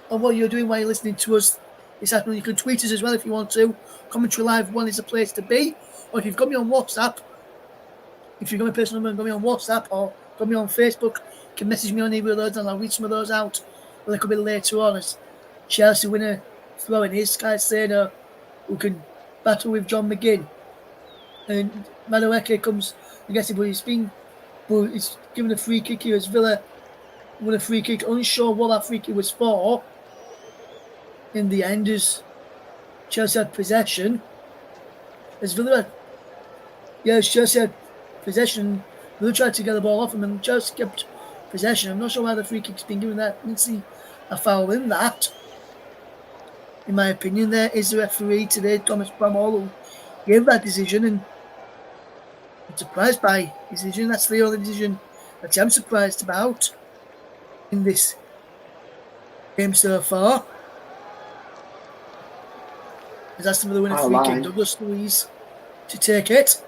and what you're doing while you're listening to us this afternoon. You can tweet us as well if you want to. Commentary Live 1 is a place to be. Or if you've got me on WhatsApp, if you've got my personal number and got me on WhatsApp or got me on Facebook, you can message me on either of those and I'll read some of those out a little bit later on as Chelsea winner throwing his Caicedo, who can battle with John McGinn. And Madueke comes, I guess, but he's given a free kick here as Villa won a free kick. Unsure what that free kick was for. In the end, as Chelsea had possession. As Villa, Chelsea had possession. Villa tried to get the ball off him, and Chelsea kept possession. I'm not sure why the free kick's been given that. I didn't see a foul in that. In my opinion, there is the referee today, Thomas Bramall, who gave that decision, and I'm surprised by his decision. That's the only decision that I'm surprised about in this game so far. As Aston Villa win a free kick, Douglas Luiz to take it.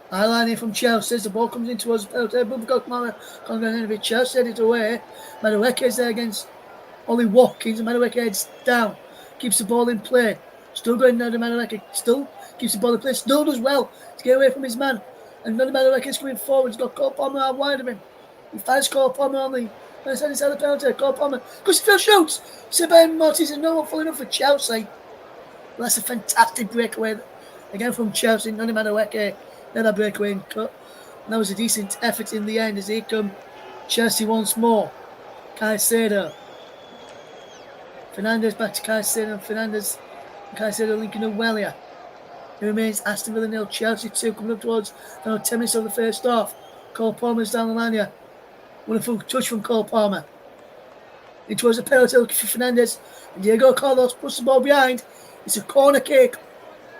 Eyeline here from Chelsea as the ball comes into us. Kamara can't get any of it. Chelsea head it away. Madueke's there against Ollie Watkins, and Madueke heads down. Keeps the ball in play. Still going down to Madueke. Still keeps the ball in play. Still does well to get away from his man. And Noni Madueke's coming forward. He's got Cole Palmer out wide of him. He finds Cole Palmer on the other side of the penalty. Cole Palmer goes to field shoots. Sebastian Mortis and no one falling up for Chelsea. Well, that's a fantastic breakaway again from Chelsea. Noni Madueke let that breakaway and cut. And that was a decent effort in the end as here come Chelsea once more. Caicedo. Fernandes back to Caicedo, and Caicedo linking up well here. It remains Aston Villa 0, Chelsea 2, coming up towards 10 minutes of the first half. Cole Palmer's down the line here. Wonderful touch from Cole Palmer. It was a penalty looking for Fernandes, and Diego Carlos puts the ball behind. It's a corner kick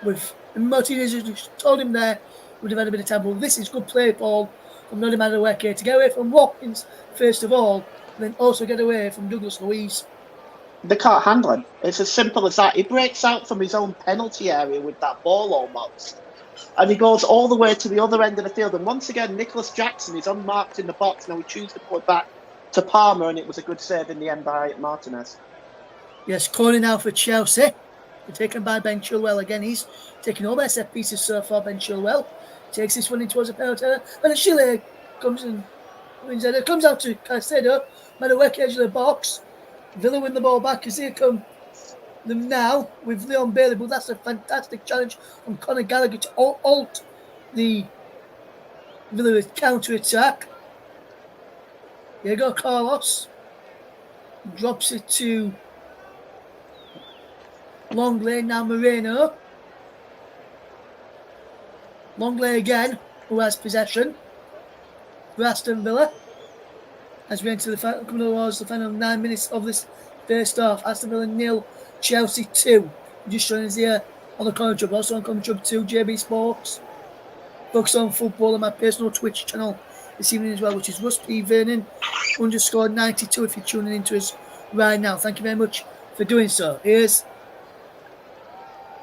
with Martinez, who told him there would have had a bit of time. But this is good play, Paul, from Noni Madueke to get away from Watkins first of all, and then also get away from Douglas Luiz. They can't handle him. It's as simple as that. He breaks out from his own penalty area with that ball almost. And he goes all the way to the other end of the field. And once again, Nicholas Jackson is unmarked in the box. Now we choose to put it back to Palmer, and it was a good save in the end by Martinez. Yes, corner now for Chelsea. They're taken by Ben Chilwell again. He's taking all their set pieces so far, Ben Chilwell. Takes this one in towards a penalty. And Chile comes and wins it. It comes out to Caicedo. Madueke edge of the box. Villa win the ball back as here come them now with Leon Bailey, but that's a fantastic challenge from Conor Gallagher to halt the Villa counter-attack. Diego Carlos drops it to Longley, now Moreno. Longley again, who has possession for Aston Villa. As we enter coming towards the final 9 minutes of this first half. Aston Villa 0, Chelsea 2. Just showing us here on the Commentary Club. Also on Commentary Club 2, JB Sports. Focus on football on my personal Twitch channel this evening as well, which is Russ P. Vernon _92 if you're tuning into us right now. Thank you very much for doing so. Here's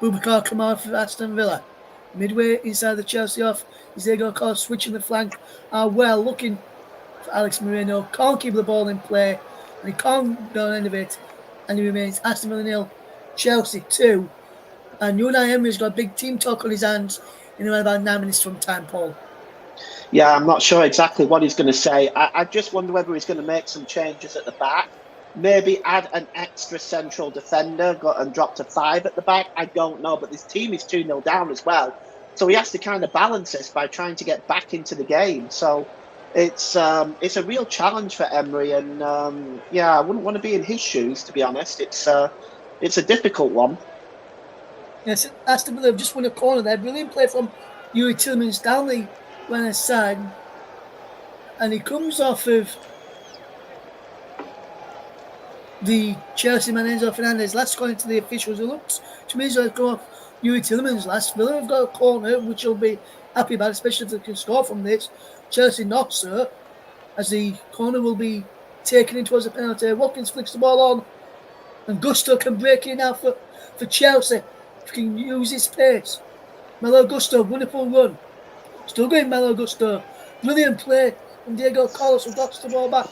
Boubacar Kamara for Aston Villa. Midway inside the Chelsea off. Is Diego Carlos switching the flank. Well looking for Alex Moreno. Can't keep the ball in play. And he can't go on end of it. And he remains Aston Villa 0, Chelsea 2. And Unai Emery's got a big team talk on his hands in around about 9 minutes from time, Paul. Yeah, I'm not sure exactly what he's going to say. I just wonder whether he's going to make some changes at the back. Maybe add an extra central defender and drop to 5 at the back. I don't know, but this team is 2-0 down as well. So he has to kind of balance this by trying to get back into the game. So it's a real challenge for Emery. And I wouldn't want to be in his shoes, to be honest. It's a difficult one. Yes, Aston Villa have just won a corner there. Brilliant play from Yuri Tillmans down the running side. And he comes off of the Chelsea man Enzo Fernandez. Last according to the officials, it looks to me as though it's come off Yuri Tillmans last. Villa have got a corner, which you'll be happy about, especially if they can score from this. Chelsea not so, as the corner will be taken in towards the penalty. Watkins flicks the ball on, and Gusto can break in now for Chelsea. If he can use his pace. Malo Gusto, wonderful run. Still going Malo Gusto. Brilliant play from Diego Carlos, who got the ball back.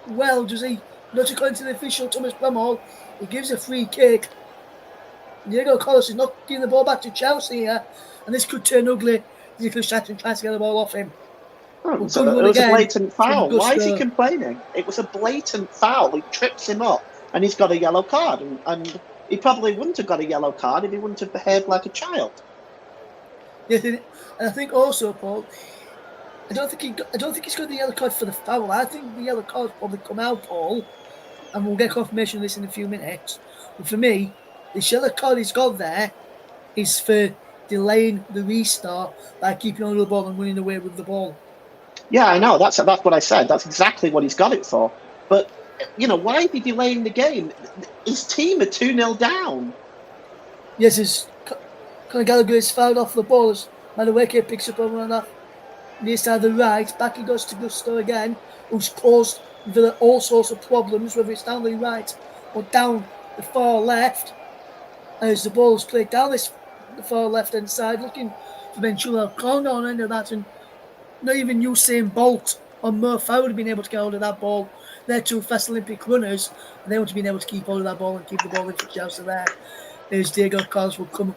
Well, does he? Not according to the official Thomas Bramhall, he gives a free kick. Diego Carlos is not giving the ball back to Chelsea here, and this could turn ugly. Nicholas Jackson tries to get the ball off him. Oh, so it was a blatant foul. Why is he complaining? It was a blatant foul. He trips him up, and he's got a yellow card. And he probably wouldn't have got a yellow card if he wouldn't have behaved like a child. Yes, and I think also, Paul, I don't think he's got the yellow card for the foul. I think the yellow card's probably come out, Paul, and we'll get confirmation of this in a few minutes. But for me, the yellow card he's got there is for delaying the restart by keeping on the ball and running away with the ball. Yeah, I know. That's what I said. That's exactly what he's got it for. But, why is he delaying the game? His team are 2-0 down. Yes, as Conor Gallagher is fouled off the ball as Madueke picks up over on that near side of the right. Back he goes to Gusto again, who's caused Villa all sorts of problems, whether it's down the right or down the far left. As the ball is played down the far left-hand side, looking for Benchula. Corner on end of that, and not even Usain Bolt or Murphy would have been able to get hold of that ball. They're two fast Olympic runners, and they would have been able to keep hold of that ball and keep the ball in for Chelsea there. As Diego Carlos will come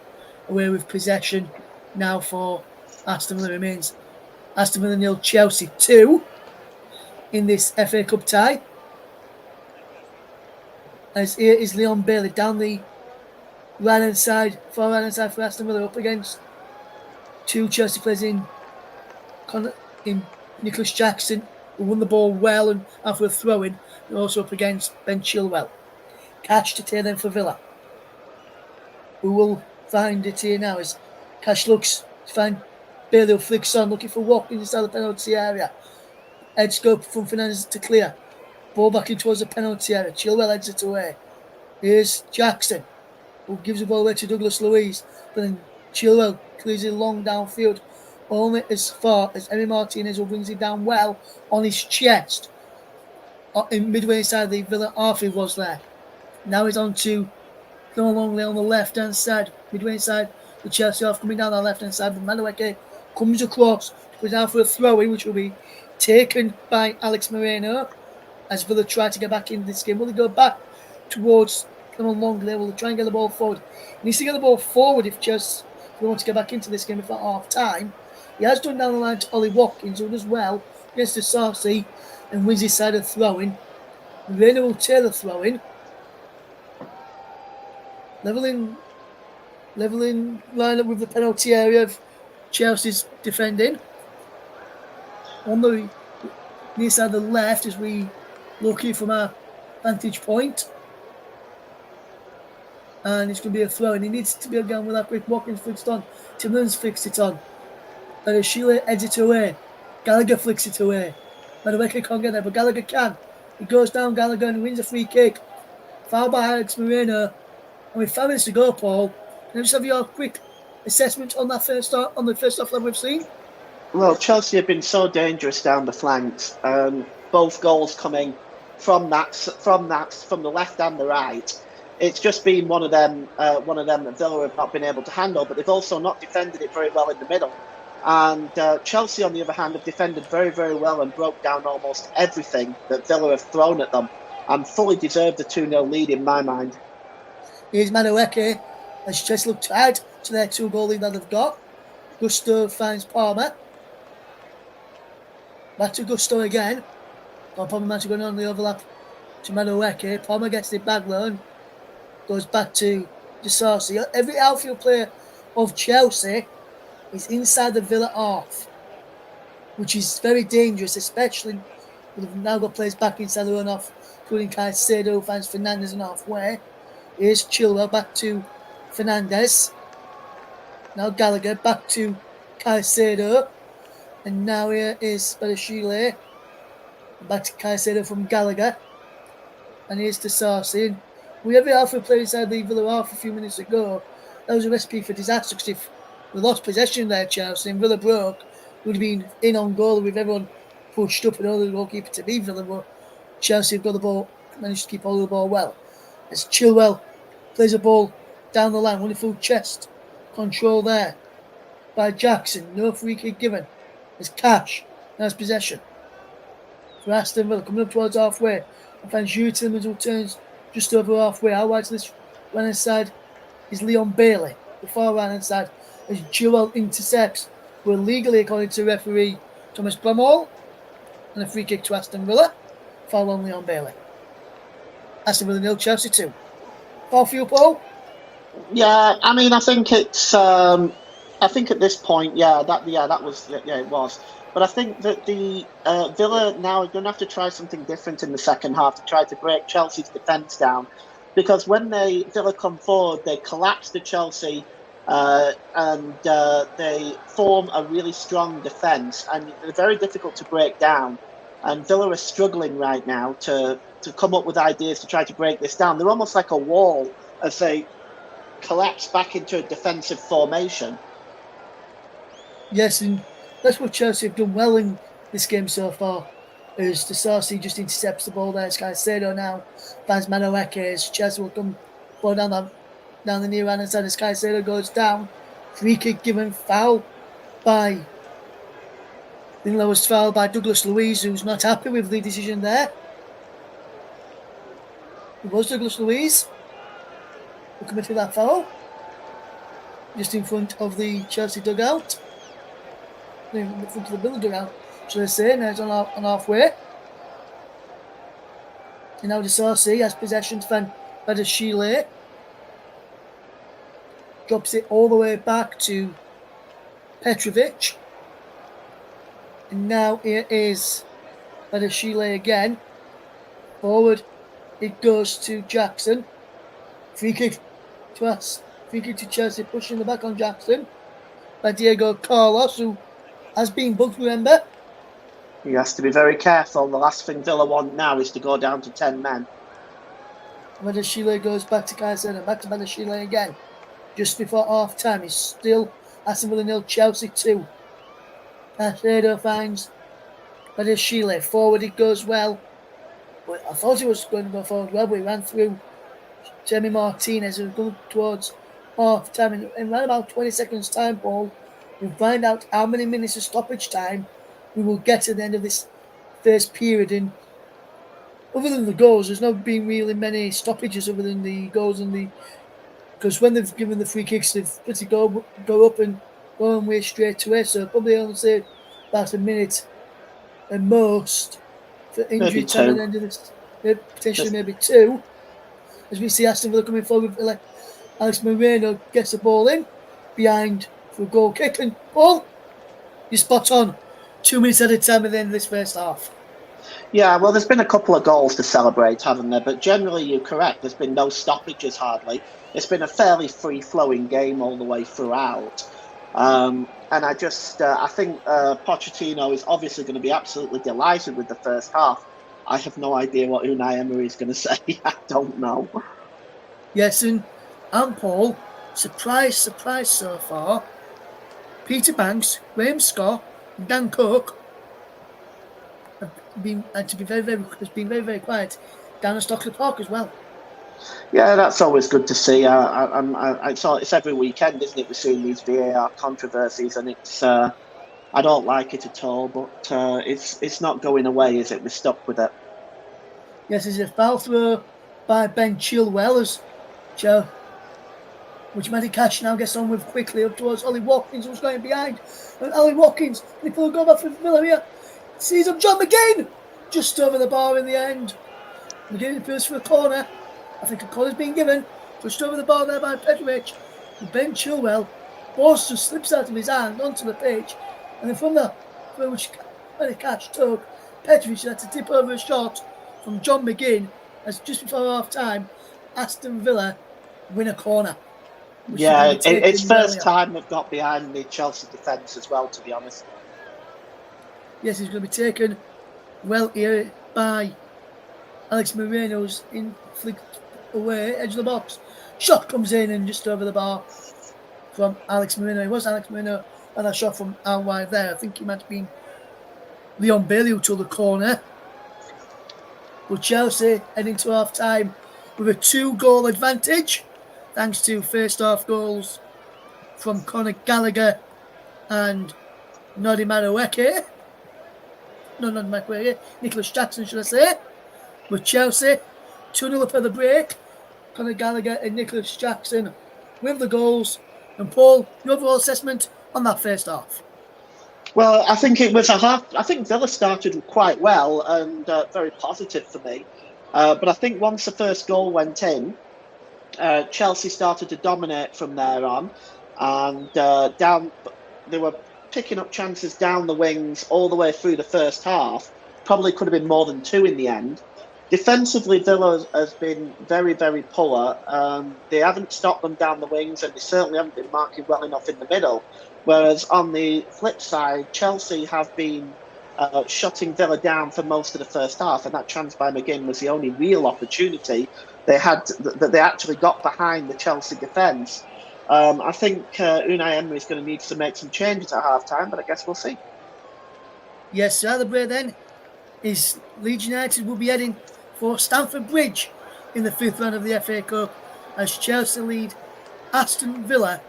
away with possession now for Aston Villa. Remains Aston Villa 0, Chelsea 2 in this FA Cup tie. As here is Leon Bailey down the right-hand side, far right-hand side for Aston Villa, up against two Chelsea players in Nicholas Jackson, who won the ball well and after a throw-in, and also up against Ben Chilwell. Cash to tear them for Villa. We will find it here now as Cash looks to find Bailey, who flicks on, looking for Watkins inside the penalty area. Head scope from Fernandes to clear. Ball back in towards the penalty area. Chilwell heads it away. Here's Jackson, who gives the ball away to Douglas Luiz. But then Chilwell clears it long downfield, only as far as Emi Martinez, who brings it down well on his chest. In midway inside the Villa half, he was there. Now he's on to Noah Longley on the left-hand side. Midway inside the Chelsea half, coming down the left-hand side. But Madueke comes across, goes down for a throw-in, which will be taken by Alex Moreno. As Villa try to get back into this game, will they go back towards Noah Longley? Will they try and get the ball forward? He needs to get the ball forward if Chelsea want to get back into this game at half-time. He has done down the line to Ollie Watkins, who does well against the Sarsi and wins his side of throwing. Moreno will tear the throw-in. Levelling line up with the penalty area of Chelsea's defending. On the near side of the left as we look here from our vantage point. And it's going to be a throw, and he needs to be again with that quick. Watkins flicks it on. Timberland's flicks it on. And Sheila heads it away. Gallagher flicks it away. Madueke can't get there, but Gallagher can. He goes down, Gallagher, and wins a free kick. Foul by Alex Moreno. And with 5 minutes to go, Paul, can I just have your quick assessment on that first half that we've seen? Well, Chelsea have been so dangerous down the flanks. Both goals coming from the left and the right. It's just been one of them that Villa have not been able to handle, but they've also not defended it very well in the middle. And Chelsea, on the other hand, have defended very, very well and broke down almost everything that Villa have thrown at them, and fully deserved a 2-0 lead in my mind. Here's Madueke, as Chelsea look to add to their 2-goal lead that they've got. Gusto finds Palmer. Back to Gusto again. Palmer managed to go on the overlap to Madueke. Palmer gets the back loan. Goes back to Sarsi. Every outfield player of Chelsea is inside the Villa half, which is very dangerous, especially we've now got players back inside the run off, including Caicedo, who finds Fernandes in halfway. Here's Chilwell back to Fernandes. Now Gallagher back to Caicedo. And now here is Badashile. Back to Caicedo from Gallagher. And here's to Sarsi. We have the outfield player inside the Villa half a few minutes ago. That was a recipe for disaster, because if we lost possession there, Chelsea, and Villa broke, we would have been in on goal with everyone pushed up and all the goalkeeper to be Villa. But Chelsea have got the ball, managed to keep hold of the ball well. As Chilwell plays a ball down the line, wonderful chest Control there by Jackson. No free kick given. There's Cash. Nice possession. For Aston Villa coming up towards halfway. And finds Tillemans who turns just over halfway. Out wide to this right hand side is Leon Bailey. The far right hand side as Joel intercepts. But legally, according to referee Thomas Bramall. And a free kick to Aston Villa. Foul on Leon Bailey. Aston Villa 0, Chelsea 2. Foul for you, Paul? Yeah, I mean, I think it's. I think at this point, that was it was. But I think that the Villa now are going to have to try something different in the second half to try to break Chelsea's defence down, because when Villa come forward, they collapse the Chelsea. And they form a really strong defence, and they're very difficult to break down. And Villa are struggling right now to come up with ideas to try to break this down. They're almost like a wall as they collapse back into a defensive formation. Yes, and that's what Chelsea have done well in this game so far. As the Sarsi just intercepts the ball there. Caicedo now finds Madueke as Chelsea will come ball down the near hand side as Caicedo goes down. Free kick given, foul by was fouled by Douglas Luiz, who's not happy with the decision there. It was Douglas Luiz who committed that foul. Just in front of the Chelsea dugout. In front of the Villa dugout, should I say. Now it's on halfway. And now Sarsi has possession to find Badashile. Drops it all the way back to Petrovic. And now it is Badashile again. Forward it goes to Jackson. Free kick to us. Free kick to Chelsea, pushing the back on Jackson by Diego Carlos, who has been booked, remember? He has to be very careful. The last thing Villa want now is to go down to 10 men. Badashile goes back to Caicedo, back to Badashile again. Just before half time, he's still Aston Villa 0, Chelsea 2. Caicedo finds Badashile. Forward it goes well. But I thought he was going to go forward well, but he ran through Jeremy Martinez, who was going towards half time. In around about 20 seconds time, Paul, we'll find out how many minutes of stoppage time we will get at the end of this first period. And other than the goals, there's not been really many stoppages other than the goals and the. Because when they've given the free kicks, they've pretty go up and go away straight away. So probably only say about a minute at most for injury time at the end of this. Potentially maybe 2. As we see Aston Villa coming forward, like Alex Moreno gets the ball in behind for a goal kick. And Paul, you're spot on. 2 minutes at a time at the end of this first half. Yeah, well, there's been a couple of goals to celebrate, haven't there? But generally, you're correct. There's been no stoppages hardly. It's been a fairly free-flowing game all the way throughout. And I think Pochettino is obviously going to be absolutely delighted with the first half. I have no idea what Unai Emery is going to say. I don't know. Yes, and Paul, surprise so far. Peter Banks, Graham Scott, and Dan Cook have been very, very quiet down at Stockley Park as well. Yeah, that's always good to see. It's every weekend, isn't it? We're seeing these VAR controversies, and it's I don't like it at all. But it's not going away, is it? We're stuck with it. Yes, there's a foul throw by Ben Chilwell as Joe, which Matty Cash now gets on with quickly up towards Ollie Watkins, who's going behind. And Ollie Watkins, he pull a goal back for Villa here. Sees him, John McGinn, just over the bar in the end. McGinn appeals for a corner. I think a corner's been given. Pushed over the bar there by Petrovic. And Ben Chilwell, ball just slips out of his hand onto the pitch. And then from there, which Matty Cash took, Petrovic had to tip over a shot from John McGinn as just before half time, Aston Villa win a corner. Yeah, it's first time they've got behind the Chelsea defence as well, to be honest. Yes, he's going to be taken well here by Alex Moreno's in flicked away, edge of the box. Shot comes in and just over the bar from Alex Moreno. It was Alex Moreno and a shot from out wide there. I think he might have been Leon Bailey who took the corner. But Chelsea heading to half time with a 2-goal advantage, thanks to first half goals from Conor Gallagher and Noddy Madueke. No, not Madueke. Nicholas Jackson, should I say. With Chelsea, 2-0 up at the break. Conor Gallagher and Nicholas Jackson with the goals. And Paul, your overall assessment on that first half? Well, I think it was a half. I think Villa started quite well and very positive for me. But I think once the first goal went in, Chelsea started to dominate from there on, and down they were picking up chances down the wings all the way through the first half. Probably could have been more than two in the end. Defensively, Villa has been very, very poor. They haven't stopped them down the wings, and they certainly haven't been marking well enough in the middle. Whereas on the flip side, Chelsea have been shutting Villa down for most of the first half, and that chance by McGinn was the only real opportunity they had that they actually got behind the Chelsea defence. I think Unai Emery is going to need to make some changes at half time, but I guess we'll see. Yes, the other break then is Leeds United will be heading for Stamford Bridge in the fifth round of the FA Cup as Chelsea lead Aston Villa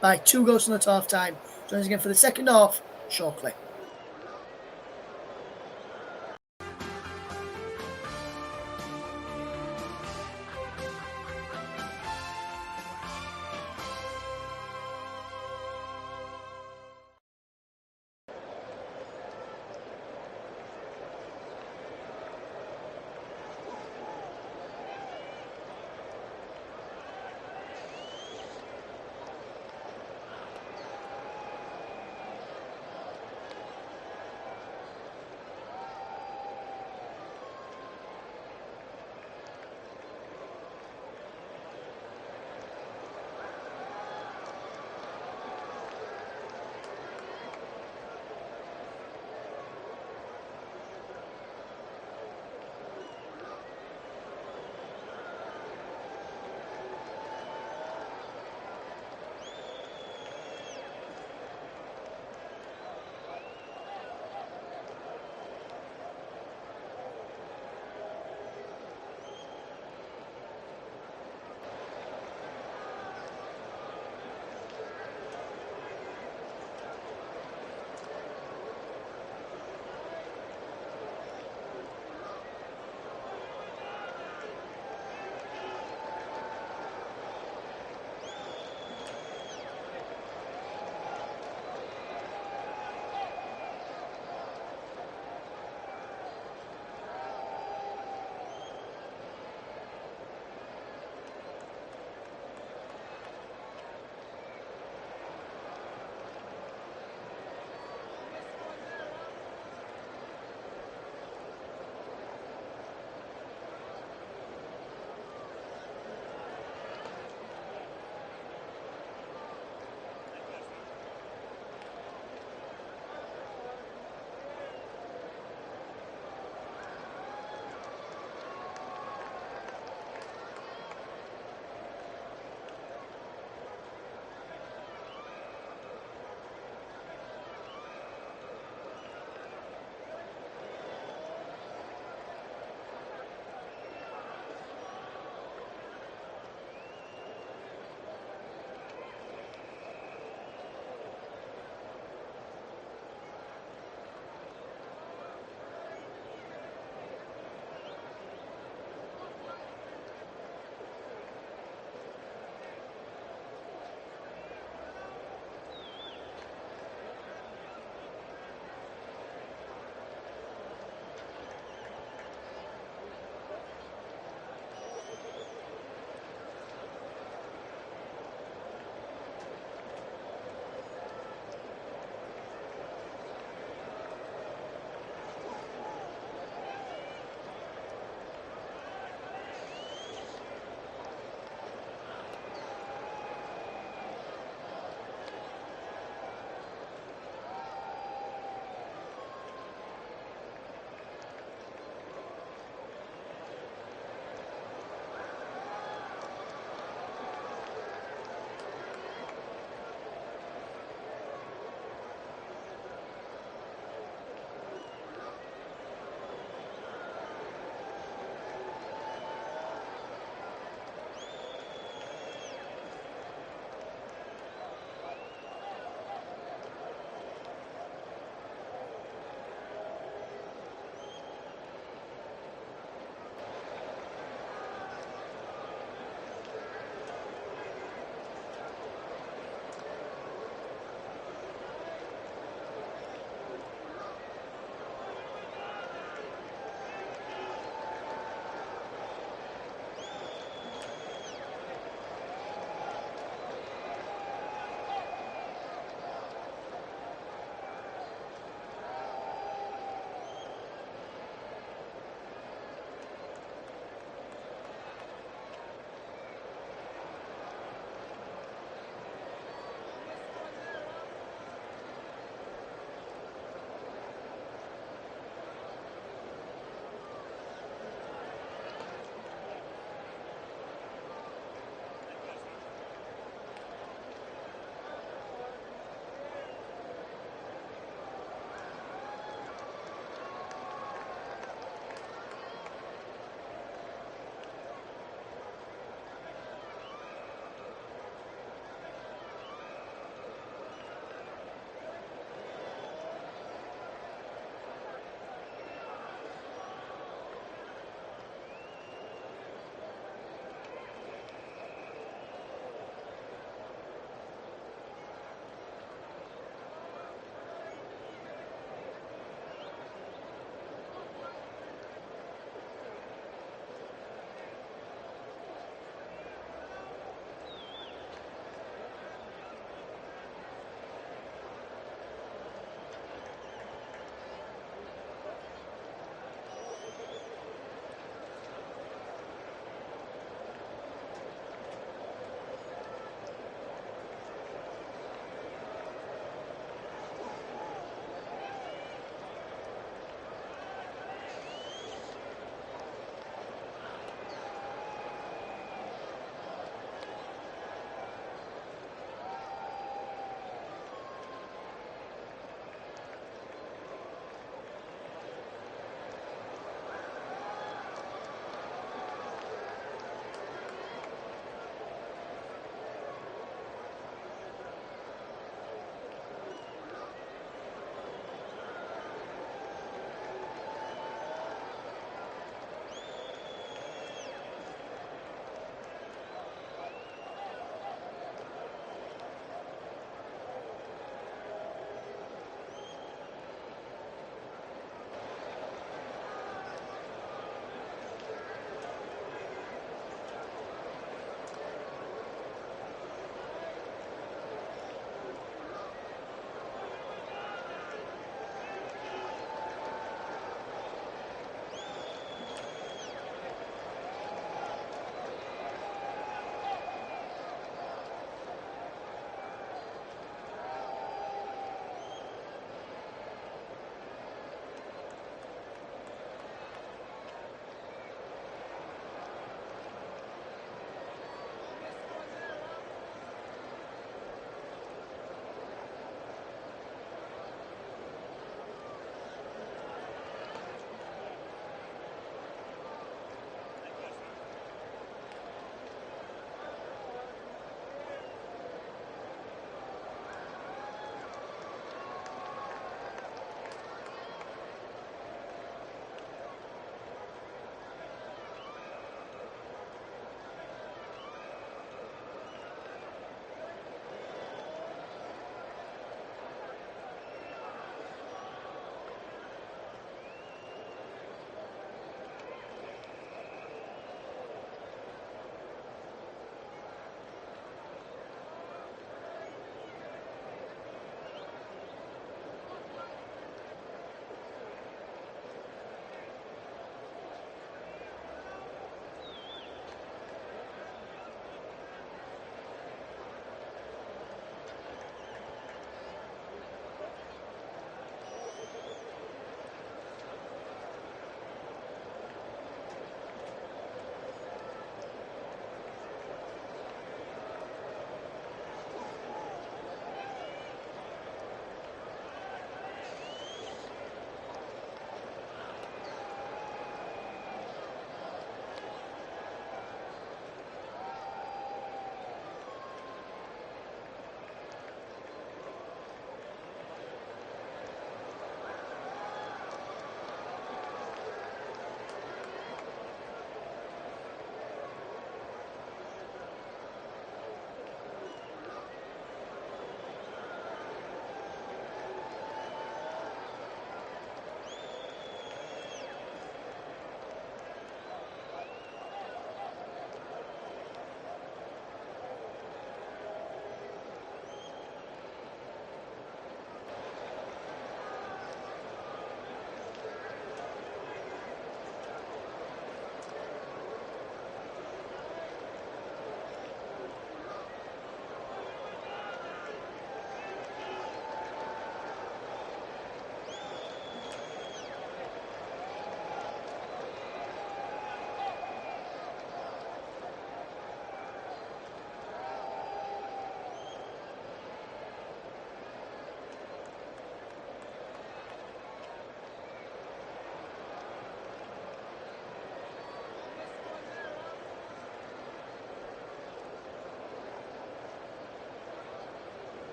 by 2 goals at half time. Join us again for the second half shortly.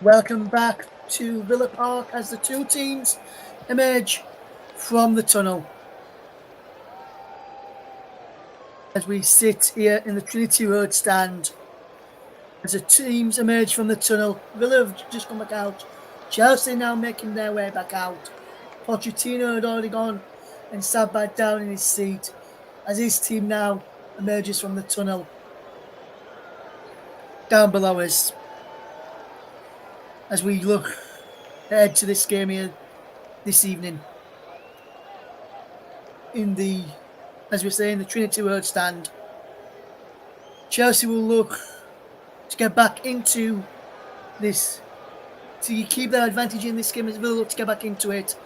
Welcome back to Villa Park as the two teams emerge from the tunnel. As we sit here in the Trinity Road stand, as the teams emerge from the tunnel, Villa have just come back out. Chelsea now making their way back out. Pochettino had already gone and sat back down in his seat as his team now emerges from the tunnel. Down below us, as we look ahead to this game here this evening in the, as we say, in the Trinity Road stand. Chelsea will look to get back into this, to keep their advantage in this game as Villa look to get back into it.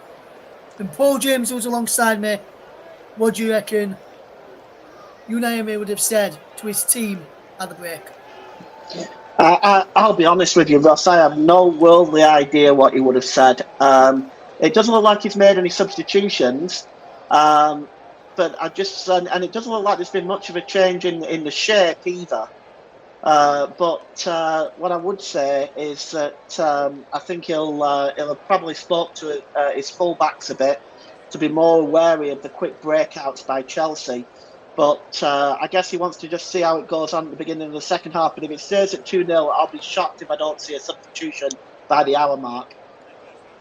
And Paul James, who's alongside me, what do you reckon Unai would have said to his team at the break? I'll be honest with you, Ross. I have no worldly idea what he would have said. It doesn't look like he's made any substitutions, but and it doesn't look like there's been much of a change in the shape either. But what I would say is that I think he'll have probably spoke to his fullbacks a bit to be more wary of the quick breakouts by Chelsea. But I guess he wants to just see how it goes on at the beginning of the second half. But if it stays at 2-0, I'll be shocked if I don't see a substitution by the hour mark.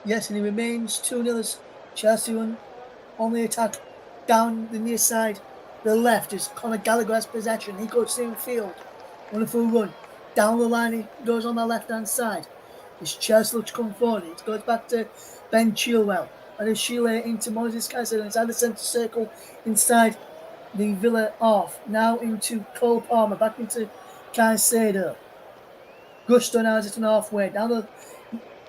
Yes, and he remains 2-0 as Chelsea only attack down the near side. The left is Conor Gallagher has possession. He goes downfield. Wonderful run. Down the line, he goes on the left-hand side. It's Chelsea looks to come forward. It goes back to Ben Chilwell. And it's Sheila into Moses Caicedo inside the centre circle, inside the Villa off. Now into Cole Palmer, back into Caicedo. Gusto now is at an halfway. Down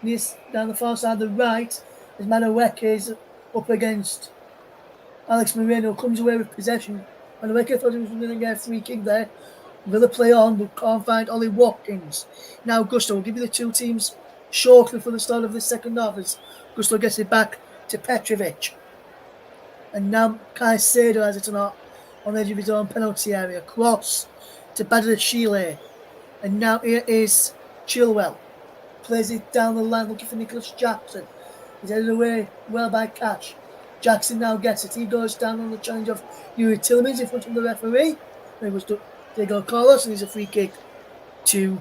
the far side, the right, as Madueke is up against Alex Moreno, comes away with possession. Madueke thought he was going to get a free kick there. Villa play on, but can't find Ollie Watkins. Now Gusto will give you the two teams shortly for the start of the second half as Gusto gets it back to Petrovic. And now Caicedo has it on the edge of his own penalty area. Cross to Badashile. And now here is Chilwell. Plays it down the line looking for Nicholas Jackson. He's headed away well by Cash. Jackson now gets it. He goes down on the challenge of Yuri Tillmans in front of the referee. There was Diego Carlos, and he's a free kick to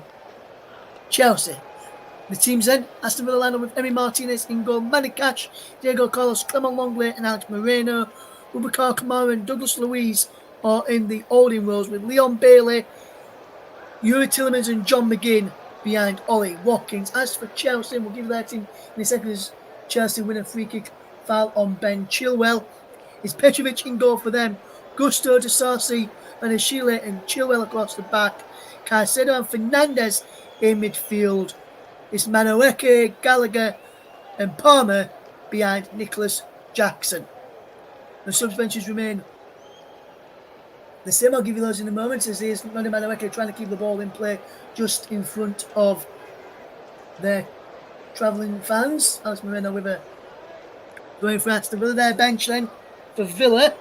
Chelsea. The teams then, Aston Villa lineup with Emi Martinez in goal, Manny Cash, Diego Carlos, Clement Longley and Alex Moreno. Boubacar Kamara and Douglas Luiz are in the holding roles with Leon Bailey, Yuri Tillmans and John McGinn behind Ollie Watkins. As for Chelsea, we'll give that in a second as Chelsea win a free kick foul on Ben Chilwell. It's Petrovic in goal for them. Gusto to Sarsi, Banashile and Chilwell across the back. Caicedo and Fernandez in midfield. It's Madueke, Gallagher and Palmer behind Nicholas Jackson. The subs remain the same. I'll give you those in a moment as here's Madueke trying to keep the ball in play just in front of their travelling fans. Alex Moreno with a going for Aston Villa. Their bench then for Villa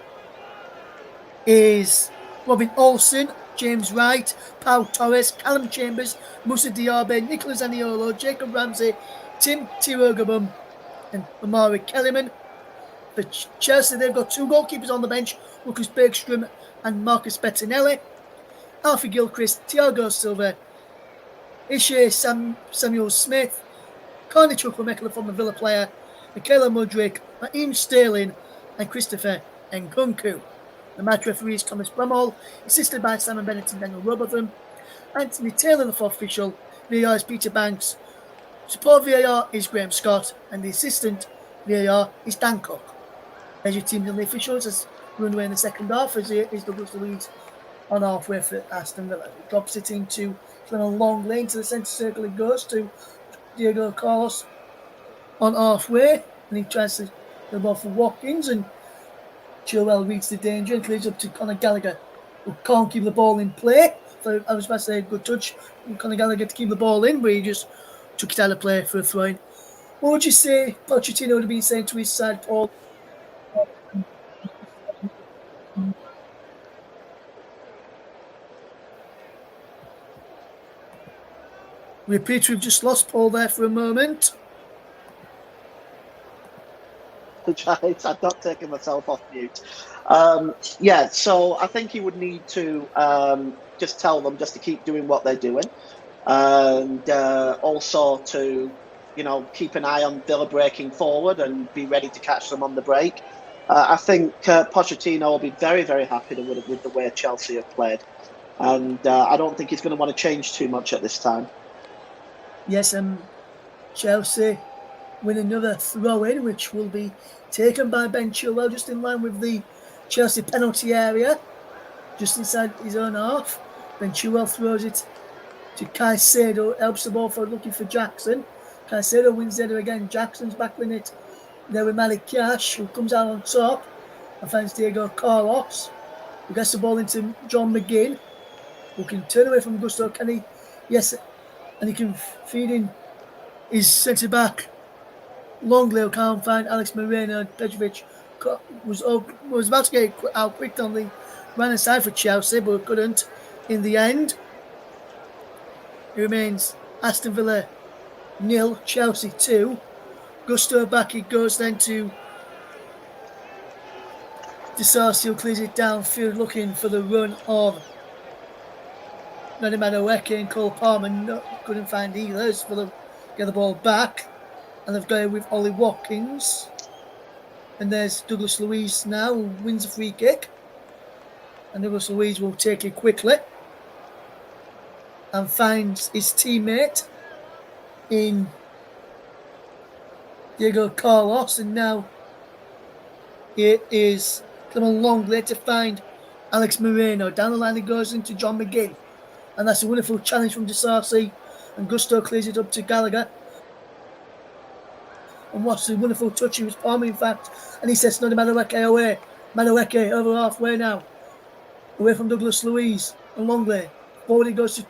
is Robin Olsen, James Wright, Pau Torres, Callum Chambers, Moussa Diaby, Nicholas Aniolo, Jacob Ramsey, Tim Tirogabum and Omari Kellyman. For Chelsea, they've got two goalkeepers on the bench, Lucas Bergstrom and Marcus Bettinelli. Alfie Gilchrist, Thiago Silva, Ishe Samuel Smith, Carney Chukwuemeka, former Villa player, Michaela Mudryk, Raheem Sterling and Christopher Nkunku. The match referee is Thomas Bramall, assisted by Simon Bennett and Daniel Robotham. Anthony Taylor, the fourth official. VAR is Peter Banks. Support VAR is Graham Scott, and the assistant VAR is Dan Cook. There's your teams and the officials as we run away in the second half, as it is Douglas Luiz on halfway for Aston Villa. It drops it into a long lane to the centre circle. It goes to Diego Carlos on halfway, and he tries to the ball for Watkins, and Chilwell reads the danger and clears up to Conor Gallagher, who can't keep the ball in play. So I was about to say a good touch from Conor Gallagher to keep the ball in, but he just took it out of play for a throw-in. What would you say Pochettino would have been saying to his side, Paul? We appear to have just lost Paul there for a moment. I'm not taking myself off mute. Yeah, so I think he would need to just tell them just to keep doing what they're doing, and also to keep an eye on Villa breaking forward and be ready to catch them on the break. I think Pochettino will be very, very happy with the way Chelsea have played, and I don't think he's going to want to change too much at this time. Yes, Chelsea win another throw-in, which will be taken by Ben Chilwell, just in line with the Chelsea penalty area, just inside his own half. Ben Chilwell throws it to Caicedo, helps the ball forward, looking for Jackson. Caicedo wins there again. Jackson's back with it there with Malik Cash, who comes out on top and finds Diego Carlos, who gets the ball into John McGinn, who can turn away from Gusto. Can he? Yes, and he can feed in his centre back Longley, who can't find Alex Moreno. Petrovic was about to get out quick on the right side for Chelsea, but couldn't in the end. It remains Aston Villa 0, Chelsea 2. Gusto back, it goes then to Disasi, who clears it downfield, looking for the run of Noni Madueke and Cole Palmer. Couldn't find either. As Villa get the ball back, and they've got it with Ollie Watkins. And there's Douglas Luiz now, who wins a free kick. And Douglas Luiz will take it quickly and finds his teammate in Diego Carlos. And now it is Clement Longley to find Alex Moreno. Down the line it goes into John McGinn. And that's a wonderful challenge from Disasi. And Gusto clears it up to Gallagher. And what's the wonderful touch? It was Palmer, in fact. And he says, Noni Madueke away. Madueke over halfway now. Away from Douglas Luiz and Longley. Forward it goes to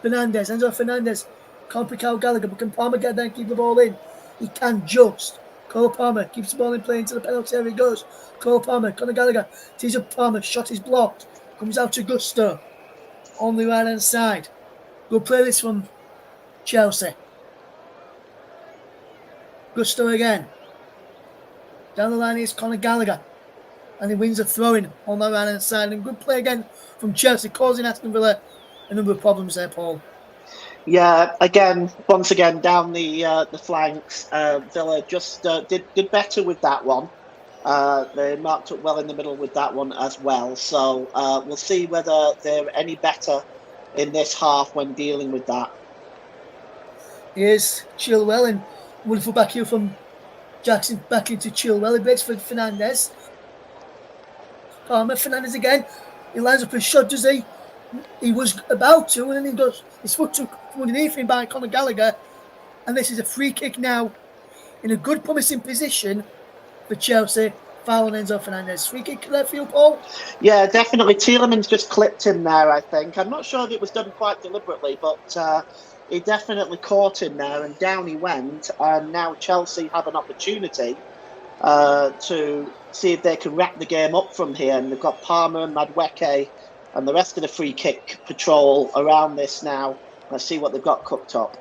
Fernandez. Enzo Fernandez can't pick out Gallagher, but can Palmer get there and keep the ball in? He can just. Cole Palmer keeps the ball in play into the penalty area. He goes. Cole Palmer, Conor Gallagher tees up Palmer. Shot is blocked. Comes out to Gusto on the right hand side. Good play this from Chelsea. Gusto again. Down the line is Conor Gallagher. And he wins a throw-in on the right hand side. And good play again from Chelsea, causing Aston Villa a number of problems there, Paul. Yeah, once again, down the flanks, Villa just did better with that one. They marked up well in the middle with that one as well. So we'll see whether they're any better in this half when dealing with that. Here's Chilwell, and wonderful back here from Jackson back into Chilwell. He breaks for Fernandez. Palmer, Fernandez again. He lines up his shot, does he? He was about to, and then he does. His foot took underneath him by Conor Gallagher. And this is a free kick now in a good, promising position for Chelsea. Foul on Enzo Fernandez. Free kick left field, Paul? Yeah, definitely. Tielemans just clipped him there, I think. I'm not sure if it was done quite deliberately, but he definitely caught him there, and down he went. And now Chelsea have an opportunity to see if they can wrap the game up from here. And they've got Palmer and Madueke and the rest of the free kick patrol around this now. Let's see what they've got cooked up.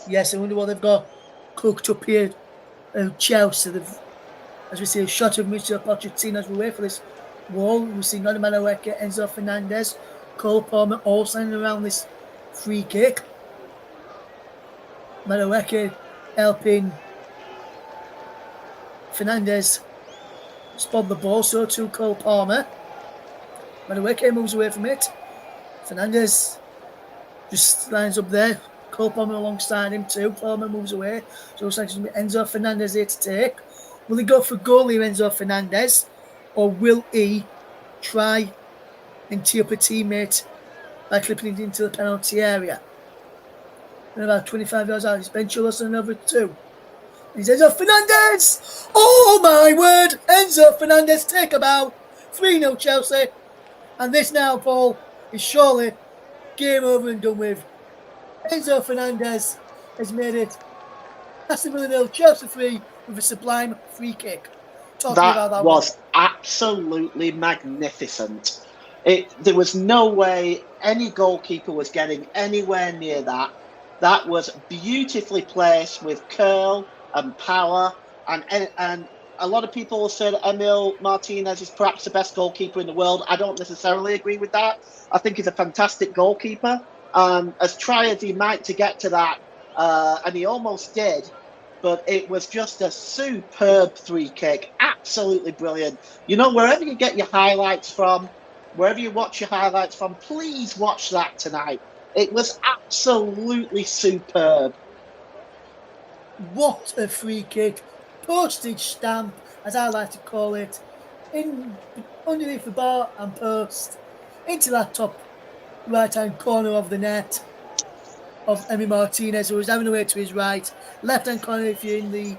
Yes, I wonder what they've got cooked up here. Chelsea, as we see a shot of Mr. Pochettino as we wait for this wall. We see Noni Madueke, Enzo Fernandez, Cole Palmer all standing around this free kick. Madueke helping Fernandez spot the ball, so too Cole Palmer. Madueke moves away from it. Fernandez just lines up there. Cole Palmer alongside him too. Palmer moves away. So it looks like it's going to be Enzo Fernandez here to take. Will he go for goal here, Enzo Fernandez? Or will he try and tee up a teammate by clipping it into the penalty area? And about 25 yards out, it's Ben Chilwell and over 2. He's Enzo Fernandez! Oh my word! Enzo Fernandez take about 3-0 Chelsea. And this now, Paul, is surely game over and done with. Enzo Fernandez has made it Aston Villa 0, Chelsea 3 with a sublime free kick. That was absolutely magnificent. There was no way any goalkeeper was getting anywhere near that. That was beautifully placed with curl and power. And a lot of people will say that Emil Martinez is perhaps the best goalkeeper in the world. I don't necessarily agree with that. I think he's a fantastic goalkeeper. As try as he might to get to that, and he almost did, but it was just a superb free kick. Absolutely brilliant. You know, wherever you get your highlights from, wherever you watch your highlights from, please watch that tonight. It was absolutely superb. What a free kick. Postage stamp, as I like to call it, in underneath the bar and post, into that top right-hand corner of the net of Emi Martinez, who was having away to his right. Left-hand corner if you're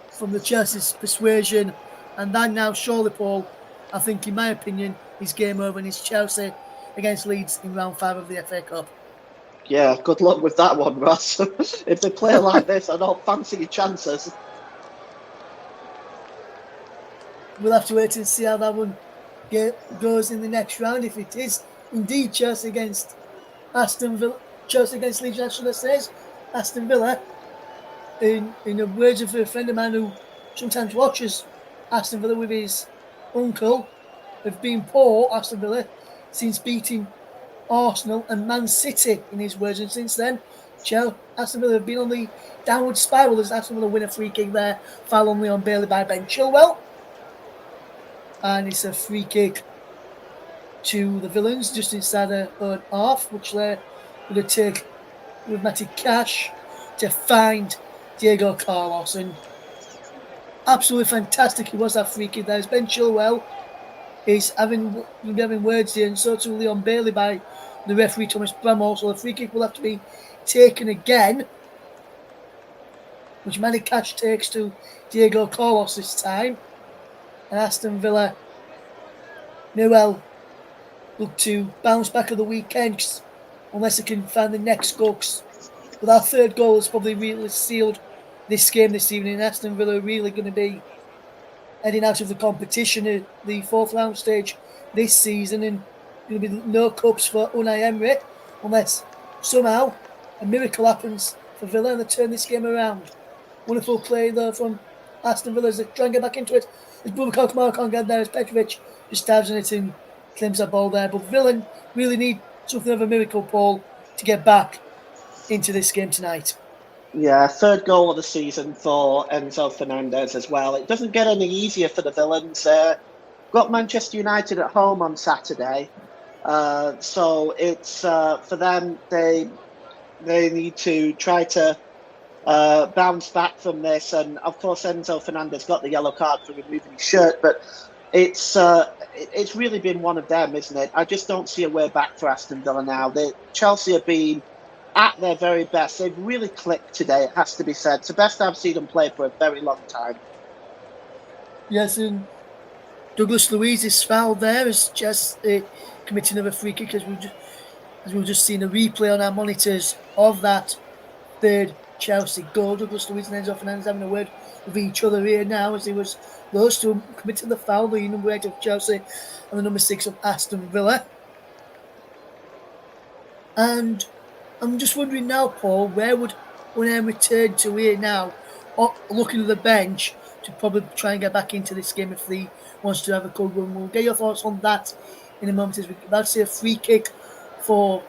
from the Chelsea's persuasion. And then now, surely, Paul, I think, in my opinion, is game over and it's Chelsea against Leeds in round 5 of the FA Cup. Yeah, good luck with that one, Ross. If they play like this, I don't fancy your chances. We'll have to wait and see how that one goes in the next round. If it is indeed Chelsea against Aston Villa, Chelsea against Leeds, I should have said, Aston Villa, in the words of a friend of mine who sometimes watches Aston Villa with his uncle, have been poor, Aston Villa, since beating Arsenal and Man City, in his words, and since then, Aston Villa have been on the downward spiral as Aston Villa win a free kick there, foul only on Bailey by Ben Chilwell. And it's a free kick to the Villains just inside their own half, which they're going to take with Matty Cash to find Diego Carlos. And absolutely fantastic it was, that free kick there. As Ben Chilwell is having words here, and so too Leon Bailey by the referee Thomas Bramall. So the free kick will have to be taken again, which Matty Cash takes to Diego Carlos this time. And Aston Villa may well look to bounce back at the weekend unless they can find the next goal. But our third goal has probably really sealed this game this evening. Aston Villa are really going to be heading out of the competition at the 4th round stage this season, and going to be no cups for Unai Emery unless somehow a miracle happens for Villa and they turn this game around. Wonderful play though from Aston Villa as they try and get back into it. As Bubakar Kamara can't get there, as Petrovic just dives on it and claims that ball there. But Villa really need something of a miracle, Paul, to get back into this game tonight. Yeah, third goal of the season for Enzo Fernandez as well. It doesn't get any easier for the Villains. Got Manchester United at home on Saturday. So it's for them, they need to try to bounce back from this. And of course, Enzo Fernandez got the yellow card for removing his shirt, but it's really been one of them, isn't it? I just don't see a way back for Aston Villa now. Chelsea have been at their very best. They've really clicked today, it has to be said. It's the best I've seen them play for a very long time. Yes, and Douglas Luiz is fouled there as just committing another free kick, as we've just seen a replay on our monitors of that third Chelsea goal. Douglas Luiz and Enzo Fernandez having a word with each other here now, as he was those two committing the foul, the number 8 of Chelsea and the number 6 of Aston Villa. And I'm just wondering now, Paul, where would Unai return to here now, or looking at the bench to probably try and get back into this game if he wants to have a good run? We'll get your thoughts on that in a moment, as we're about to see a free kick for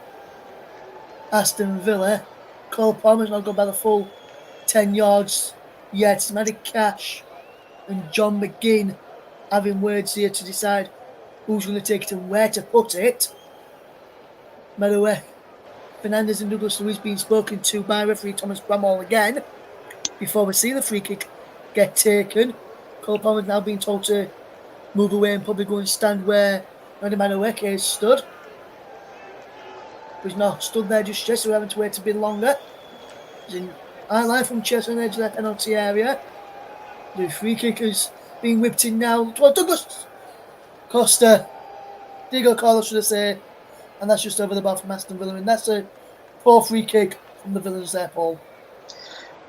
Aston Villa. Cole Palmer's not gone by the full 10 yards yet. It's Matty Cash and John McGinn having words here to decide who's going to take it and where to put it. By the way, Fernandez and Douglas Luiz being spoken to by referee Thomas Bramall again before we see the free kick get taken. Cole Palmer's now being told to move away and probably go and stand where Randy Manueke is stood. He's not stood there just yet, so we're having to wait a bit longer. He's in eye line from Chelsea on the edge of that penalty area. The free kick is being whipped in now towards Douglas Costa. Diego Carlos, should I say. And that's just over the bar from Aston Villa. And that's a poor free kick from the Villains there, Paul.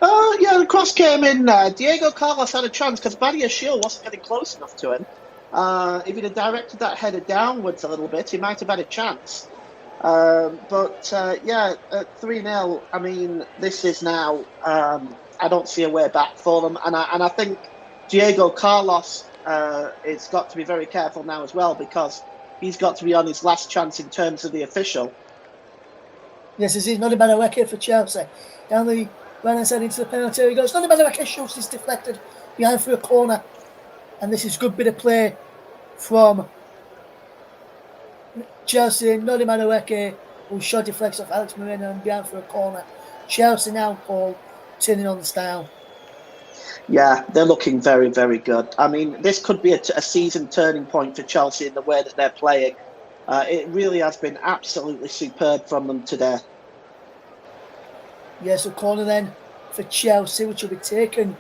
Yeah, the cross came in there. Diego Carlos had a chance because Badiashile wasn't getting close enough to him. If he'd have directed that header downwards a little bit, he might have had a chance. Yeah, at 3-0, I mean, this is now, I don't see a way back for them. And I think Diego Carlos has got to be very careful now as well, because he's got to be on his last chance in terms of the official. Yes, this is not a bad wicket for Chelsea. Down the right hand side into the penalty area he goes. Not a bad wicket, shoots, is deflected behind for a corner. And this is a good bit of play from Chelsea. Not a bad wicket, who shot deflects off Alex Moreno and behind for a corner. Chelsea now, Paul, turning on the style. Yeah, they're looking very, very good. I mean, this could be a season turning point for Chelsea in the way that they're playing. It really has been absolutely superb from them today. Yes, a corner then for Chelsea, which will be taken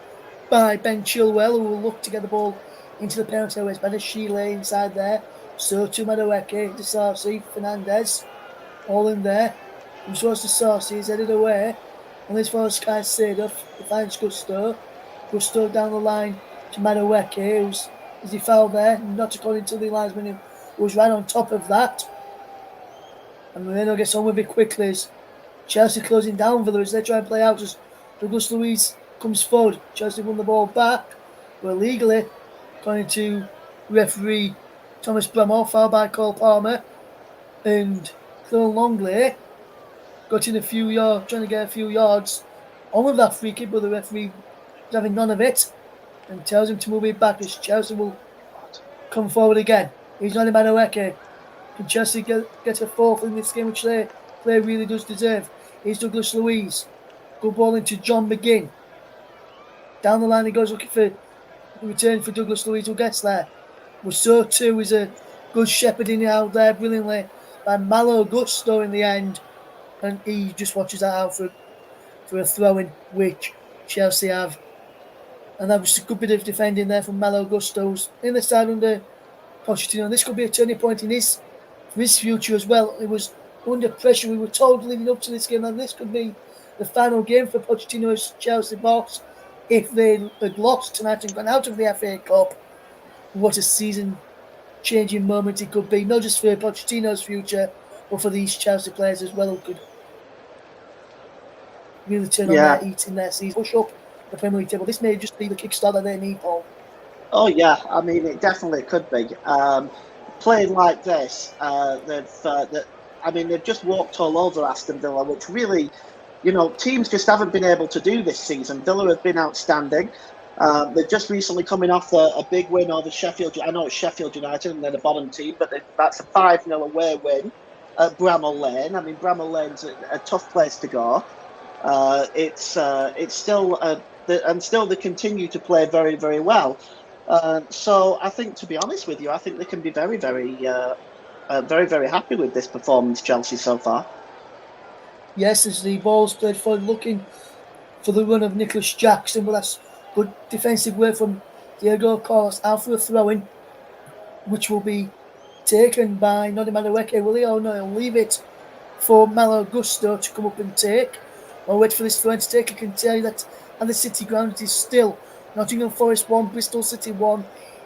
by Ben Chilwell, who will look to get the ball into the penalty area. It's better Sheila inside there. So to Madueke, De Sarsi, Fernandez, all in there. Comes towards De Sarsi, he's headed away. And this for Sky Sadov, he finds Gusto. Gusto down the line to Madueke, is he fouled there? Not according to the linesman who was right on top of that. And Moreno gets on with it quickly. Chelsea closing down Villa as they try and play out as Douglas Luiz comes forward. Chelsea won the ball back, but illegally, according to referee Thomas Bramall, foul by Cole Palmer, and Phil Longley got in a few yards, trying to get a few yards on with that free kick, but the referee is having none of it and tells him to move it back as Chelsea will come forward again. He's not in Madueke. Can Chelsea get a fourth in this game, which they really does deserve? Here's Douglas Luiz. Good ball into John McGinn. Down the line he goes looking for the return for Douglas Luiz, who gets there. But so too is a good shepherding out there brilliantly by Malo Gusto in the end. And he just watches that out for a throw-in, which Chelsea have. And that was a good bit of defending there from Malo Gusto's in the side under Pochettino. This could be a turning point in his future as well. It was under pressure. We were told leading up to this game that this could be the final game for Pochettino as Chelsea boss if they had lost tonight and gone out of the FA Cup. What a season-changing moment it could be, not just for Pochettino's future, but for these Chelsea players as well, who could really turn on their heat in their season, push up the Premier League table. This may just be the kickstart that they need, Paul. Oh yeah, I mean it definitely could be. Playing like this, they've just walked all over Aston Villa, which really, teams just haven't been able to do this season. Villa have been outstanding. They're just recently coming off a big win over Sheffield. I know it's Sheffield United and they're the bottom team, but that's a 5-0 away win at Bramall Lane. I mean, Bramall Lane's a tough place to go. It's still they continue to play very, very well. So I think, to be honest with you, I think they can be very, very, very, very happy with this performance, Chelsea, so far. Yes, as the ball's played forward, looking for the run of Nicholas Jackson, but that's good defensive work from Diego Carlos out for a throw-in, which will be taken by Noni Madueke. Will he? Oh no, he'll leave it for Malo Gusto to come up and take. I'll wait for this throw-in to take. I can tell you that at the City ground it is still Nottingham Forest 1, Bristol City 1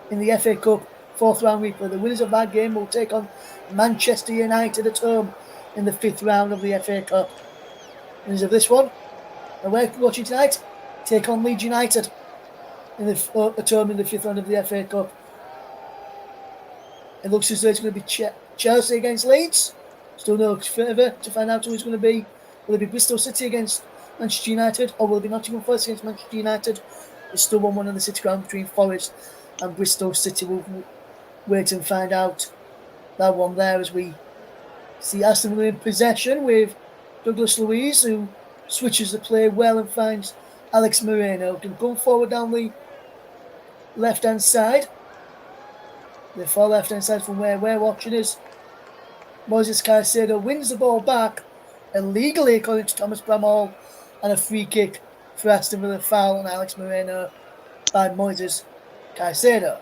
in the FA Cup 4th round replay. The winners of that game will take on Manchester United at home in the 5th round of the FA Cup. Winners of this one, away watching tonight, take on Leeds United at home in the 5th round of the FA Cup. It looks as though it's going to be Chelsea against Leeds. Still no further to find out who it's going to be. Will it be Bristol City against Manchester United, or will it be Nottingham Forest against Manchester United? There's still 1-1 in the City ground between Forest and Bristol City. We'll wait and find out that one there as we see Aston Villa in possession with Douglas Luiz, who switches the play well and finds Alex Moreno. Can come forward down the left-hand side. The far left-hand side from where we're watching is Moises Caicedo wins the ball back illegally, according to Thomas Bramall, and a free kick for Aston Villa, foul on Alex Moreno by Moises Caicedo.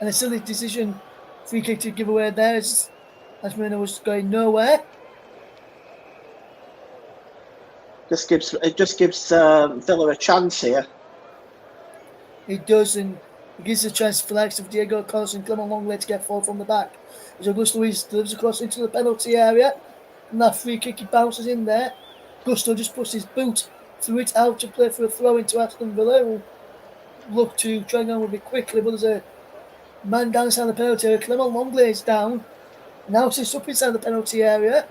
And a silly decision, free kick to give away there as Moreno was going nowhere. It just gives Villa a chance here. It does, and It gives a chance for the likes of Diego Carlos and Clement Longley to get forward from the back. As Augusto Luis delivers across into the penalty area. And that free kick, he bounces in there. Gusto just puts his boot through it out to play for a throw into Aston Villa, who look to try and go a bit quickly, but there's a man down inside the penalty area. Clement Longley is down. Now it's up inside the penalty area.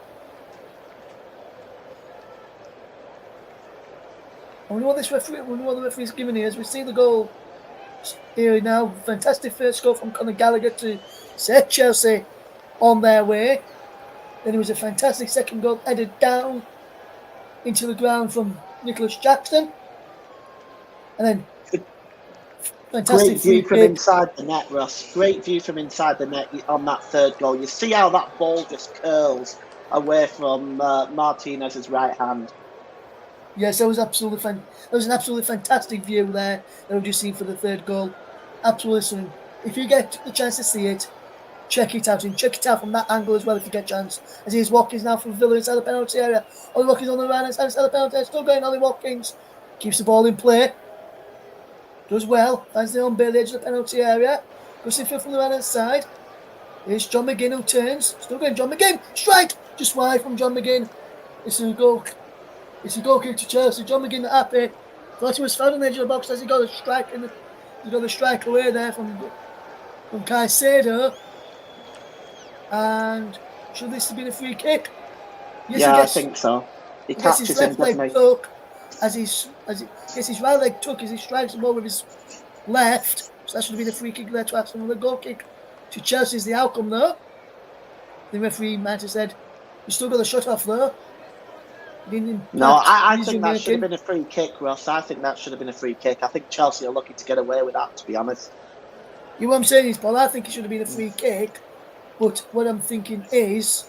I wonder what the referee's giving here. As we see the goal here now, fantastic first goal from Conor Gallagher to set Chelsea on their way. Then it was a fantastic second goal headed down into the ground from Nicholas Jackson. And then fantastic great view from inside the net, Ross. Great view from inside the net on that third goal. You see how that ball just curls away from Martinez's right hand. Yes, that was an absolutely fantastic view there that we've just seen for the third goal. Absolutely stunning. If you get the chance to see it, check it out, and check it out from that angle as well if you get a chance. As he's Watkins now from Villa inside the penalty area. Ollie Watkins on the right hand side inside the penalty area. Still going, Ollie Watkins. Keeps the ball in play. Does well. Finds the on Bailey edge of the penalty area. Goes in from the right hand side. Here's John McGinn who turns. Still going, John McGinn. Strike! Just wide from John McGinn. It's a goal. It's a goal kick to Chelsea. John McGinn happy. Thought he was found on the edge of the box as he got a strike he got the strike away there from Caicedo. And should this have been a free kick? Yes, I think so. He catches his left him, leg took his right leg took as he strikes the ball with his left. So that should have been a free kick there to Aston Villa. Goal kick to Chelsea is the outcome though. The referee might have said, "You still got the shot off though." No, I think that should have been a free kick, Ross. I think that should have been a free kick. I think Chelsea are lucky to get away with that, to be honest. You know what I'm saying is, Paul, I think it should have been a free kick. But what I'm thinking that's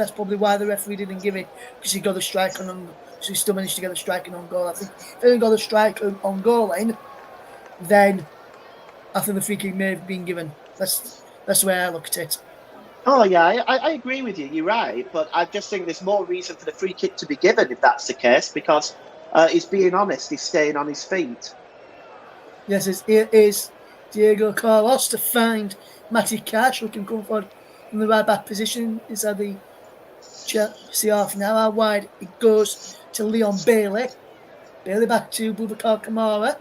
probably why the referee didn't give it, because he got a strike on him. So he still managed to get a strike on goal. I think if he hadn't got a strike on goal line, then I think the free kick may have been given. That's the way I look at it. Oh, yeah, I agree with you. You're right. But I just think there's more reason for the free kick to be given if that's the case, because he's being honest. He's staying on his feet. Yes, it is Diego Carlos to find Matty Cash, who can come forward in the right back position inside the Chelsea half now. How wide it goes to Leon Bailey. Bailey back to Boubacar Kamara.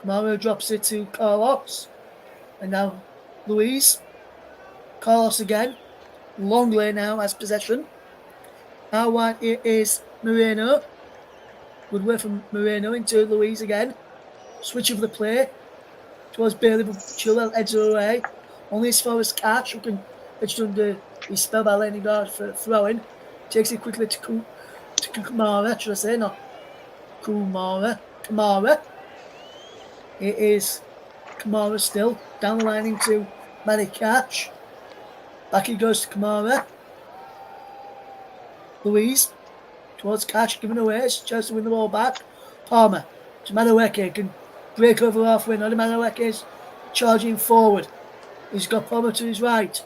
Kamara drops it to Carlos. And now Luis. Carlos again. Longley now has possession. How wide it is Moreno. Good way from Moreno into Luis again. Switch of the play towards Bailey, but Chilwell heads away. Only as far as Cash, who can edge under his spell by letting guard for throwing. Takes it quickly to Kamara, should I say? No. Kamara. It is Kamara still. Down the line into Matty Cash. Back he goes to Kamara. Luis towards Cash, giving away. Chelsea win the ball back. Palmer to Madueke, can break over halfway. Not Madueke is charging forward. He's got Palmer to his right.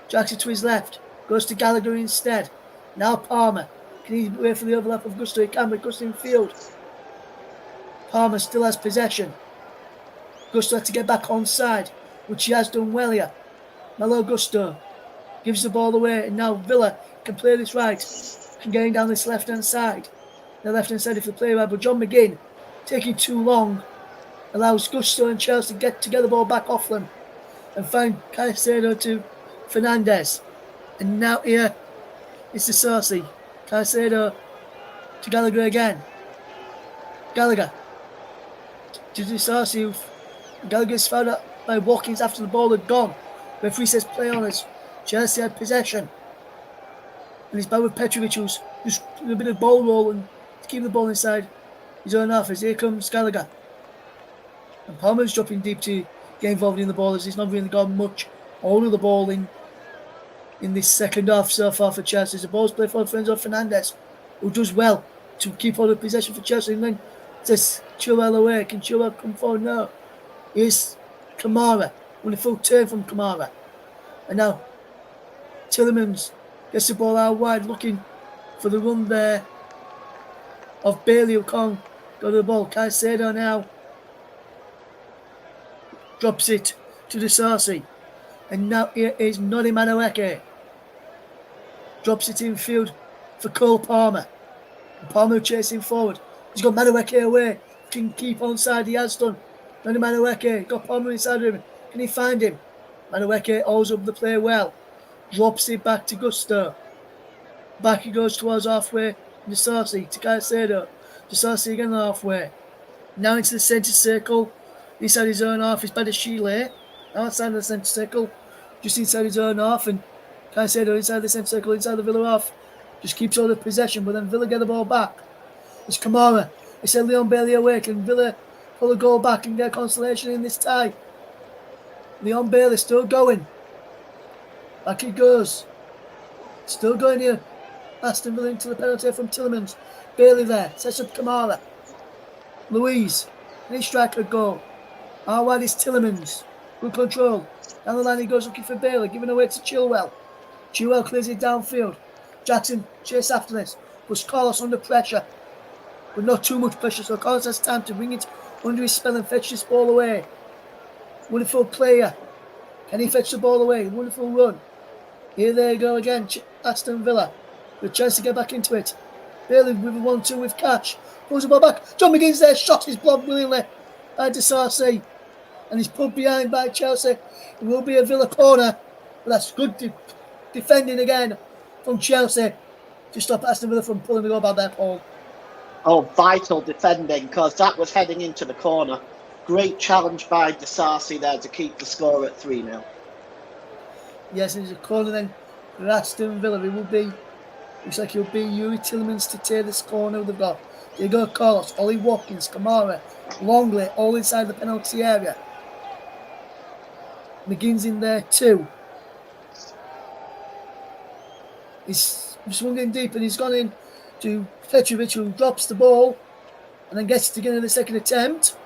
Jackson to his left. Goes to Gallagher instead. Now Palmer. Can he wait for the overlap of Gusto? He can, but Gusto in field. Palmer still has possession. Gusto had to get back onside, which he has done well here. Malo Gusto gives the ball away, and now Villa can play this right. Can get down this left-hand side. The left-hand side if they play right, but John McGinn, taking too long, allows Gusto and Chelsea to get the ball back off them and find Caicedo to Fernandez. And now here it's the Sarsi. Caicedo to Gallagher again. Gallagher to Sarsi. Gallagher's found out by Watkins after the ball had gone. Referee says play on us. Chelsea had possession. And he's back with Petrovic, who's just a bit of ball roll and to keep the ball inside his own half. As here comes Gallagher. And Palmer's dropping deep to get involved in the ball, as he's not really got much hold of the ball in this second half so far for Chelsea. The ball's played for Enzo Fernandez, who does well to keep hold of possession for Chelsea. And then says Chilwell away. Can Chilwell come forward? No. Here's Kamara on a full turn from Kamara. And now Tillemans gets the ball out wide, looking for the run there of Bailey, who can't go to the ball. Caicedo now drops it to Disasi. And now here is Noni Madueke. Drops it in field for Cole Palmer. And Palmer chasing forward. He's got Madueke away. Can keep on side. He has done. Noni Madueke got Palmer inside of him. Can he find him? Madueke holds up the play well. Drops it back to Gusto. Back he goes towards halfway. Disasi to Caicedo. Disasi again halfway. Now into the centre circle. Inside his own half is Badashile. Outside of the centre circle. Just inside his own half. And Caicedo inside the centre circle, inside the Villa half. Just keeps all the possession. But then Villa get the ball back. It's Kamara. They said Leon Bailey away. Can Villa pull a goal back and get consolation in this tie? Leon Bailey still going. Back he goes. Still going here. Aston Villa into the penalty from Tielemans. Bailey there. Sets up Kamara. Louise. Any striker goal. How wide is Tielemans? Good control. Down the line he goes looking for Bailey. Giving away to Chilwell. Chilwell clears it downfield. Jackson chase after this. Puts Carlos under pressure. But not too much pressure. So Carlos has time to bring it under his spell and fetch this ball away. Wonderful player. Can he fetch the ball away? Wonderful run. Here they go again. Aston Villa. With a chance to get back into it. Bailey with a 1-2 with catch. Pulls the ball back. John McGinn's there. Shot is blocked brilliantly by Disasi. And he's put behind by Chelsea. It will be a Villa corner. But that's good defending again from Chelsea to stop Aston Villa from pulling the goal back there, Paul. Oh, vital defending, because that was heading into the corner. Great challenge by Disasi there to keep the score at 3-0. Yes, and there's a corner then for Aston Villa. It will be, looks like it'll be Yuri Tielemans to tear this corner they've got. There you go, Carlos, Ollie Watkins, Kamara, Longley, all inside the penalty area. McGinn's in there too. He's swung in deep and he's gone in to Petrovic, who drops the ball and then gets it again in the second attempt.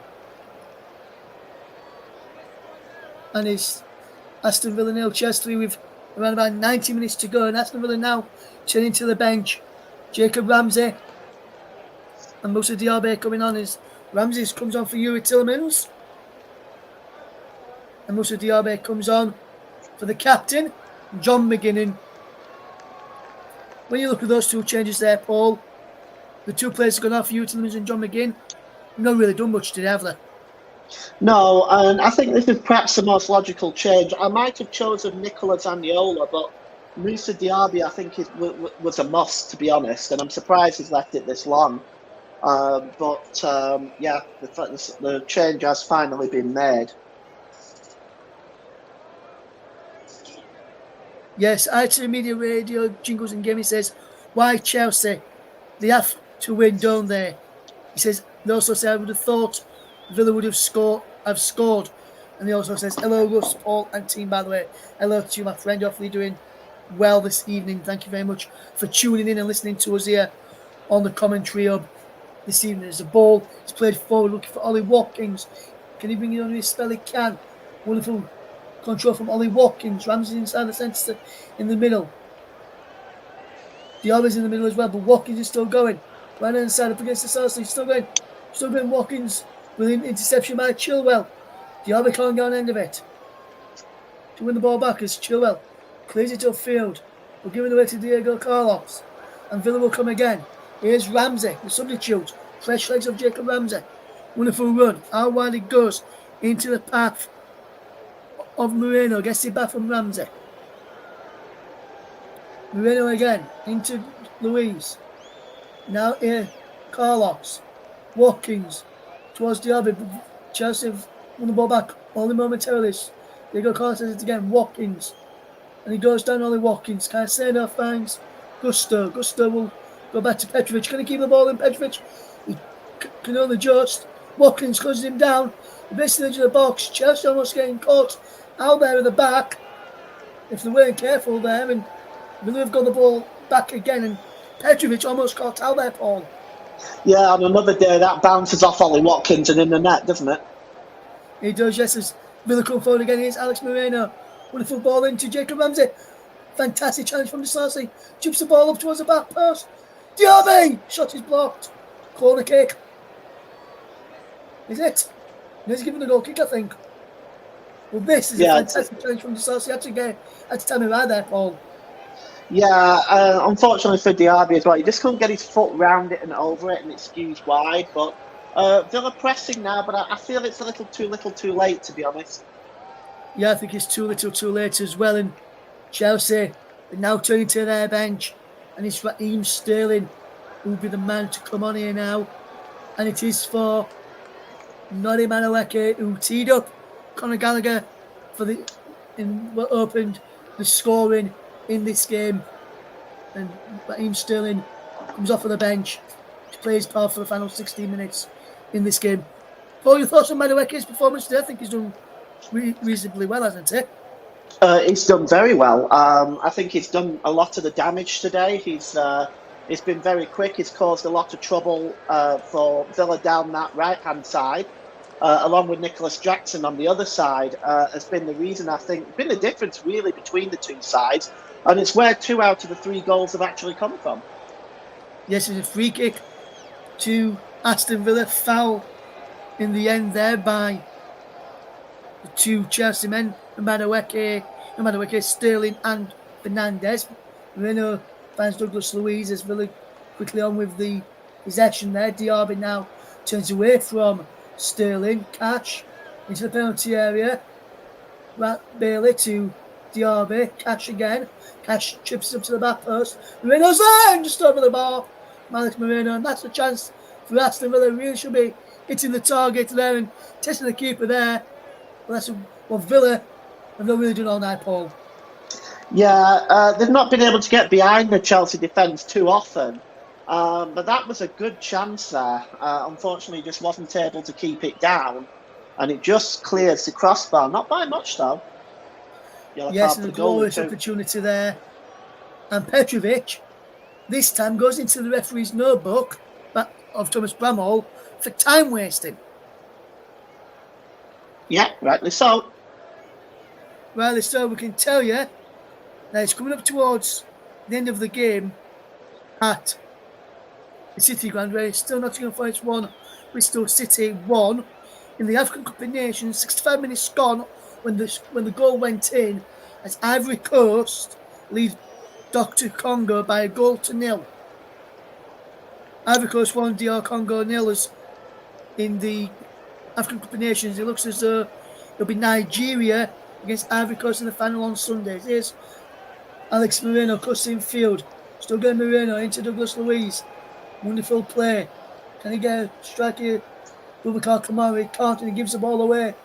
And it's Aston Villa 0, Chelsea 3 with around about 90 minutes to go. And Aston Villa now turning to the bench. Jacob Ramsey and Moussa Diaby coming on as Ramsey comes on for Yuri Tielemans. And Moussa Diaby comes on for the captain, John McGinn. When you look at those two changes there, Paul, the two players have gone off, Yuri Tielemans and John McGinn. Not really done much today, have they? No, and I think this is perhaps the most logical change. I might have chosen Nicola Zaniolo, but Moussa Diaby I think was a must, to be honest, and I'm surprised he's left it this long. Yeah, the change has finally been made. Yes, ITV Media Radio, Jingles and Gaming says, why Chelsea? They have to win, don't they? He says, they also say, I would have thought Villa would have scored. And he also says, hello, Russ, Paul and team, by the way. Hello to you, my friend. Hopefully you're doing well this evening. Thank you very much for tuning in and listening to us here on the commentary hub this evening. There's a ball. It's played forward, looking for Ollie Watkins. Can he bring it on his spell? He can. Wonderful control from Ollie Watkins. Ramsey inside the centre in the middle. Diaby's in the middle as well, but Watkins is still going. Right hand side up against the Chelsea. Still going. Still going Watkins with an interception by Chilwell. Diaby can't get on end of it. To win the ball back as Chilwell clears it upfield. We're giving away to Diego Carlos. And Villa will come again. Here's Ramsey, the substitute. Fresh legs of Jacob Ramsey. Wonderful run. How wide it goes into the path of Moreno. Gets it back from Ramsey. Moreno again into Louise. Now here, Carlos. Watkins towards Diaby. Chelsea have won the ball back only momentarily. Diego Carlos does it again. Watkins. And he goes down Ollie Watkins. Caicedo finds Gusto. Gusto will go back to Petrovic. Can he keep the ball in? Petrovic? He can only just. Watkins closes him down. He breaks the edge of the box. Chelsea almost getting caught out there at the back. If they weren't careful there, and Villa have got the ball back again, and Petrovic almost caught out there, Paul. Yeah, on another day that bounces off Ollie Watkins and in the net, doesn't it? He does, yes, as Villa come forward again. Here's Alex Moreno. Wonderful ball into Jacob Ramsey. Fantastic challenge from Disasi. Chips the ball up towards the back post. Diaby! Shot is blocked. Corner kick. Is it? No, he's giving the goal kick, I think. Well, this is a fantastic challenge from the source. You had to tell me right there, Paul. Yeah, unfortunately for Diaby as well, he just couldn't get his foot round it and over it, and it skews wide. But Villa pressing now, but I feel it's a little too late, to be honest. Yeah, I think it's too little too late as well. And Chelsea are now turning to their bench, and it's Raheem Sterling who will be the man to come on here now. And it is for Noddy Madueke, who teed up Conor Gallagher for what opened the scoring in this game. And Raheem Sterling comes off of the bench to play his part for the final 16 minutes in this game. Paul, your thoughts on Madueke's performance today? I think he's done reasonably well, hasn't he? He's done very well. I think he's done a lot of the damage today. He's been very quick. He's caused a lot of trouble for Villa down that right-hand side, along with Nicholas Jackson on the other side, has been the reason, I think, been the difference really between the two sides. And it's where 2 out of the 3 goals have actually come from. Yes, it's a free kick to Aston Villa, foul in the end there by the 2 Chelsea men, Madueke, Sterling and Fernandes. Moreno finds Douglas Luiz as Villa quickly on with the possession there. Diaby now turns away from Sterling. Cash into the penalty area. Bailey to Diaby. Cash again. Cash chips up to the back post. Moreno's there and just over the bar. Malik Moreno, and that's a chance for Aston Villa. Really should be hitting the target there and testing the keeper there. Well, that's what Villa have not really done all night, Paul. Yeah, they've not been able to get behind the Chelsea defence too often. But that was a good chance there. Unfortunately, just wasn't able to keep it down. And it just clears the crossbar. Not by much, though. Yes, and a glorious opportunity there. And Petrovic, this time, goes into the referee's notebook of Thomas Bramhall for time wasting. Yeah, rightly so. Rightly so, we can tell you that it's coming up towards the end of the game at the City Ground, where it's still Nottingham Forest 1, Bristol City 1. In the African Cup of Nations, 65 minutes gone when the goal went in, as Ivory Coast leads Dr. Congo by 1-0. Ivory Coast 1, DR Congo 0 in the African Cup of Nations. It looks as though it'll be Nigeria against Ivory Coast in the final on Sunday. Here's Alex Moreno, cutting field. Still getting Moreno into Douglas Luiz. Wonderful play. Can he get a strike here? Boubacar Kamara can't, and he gives the ball away.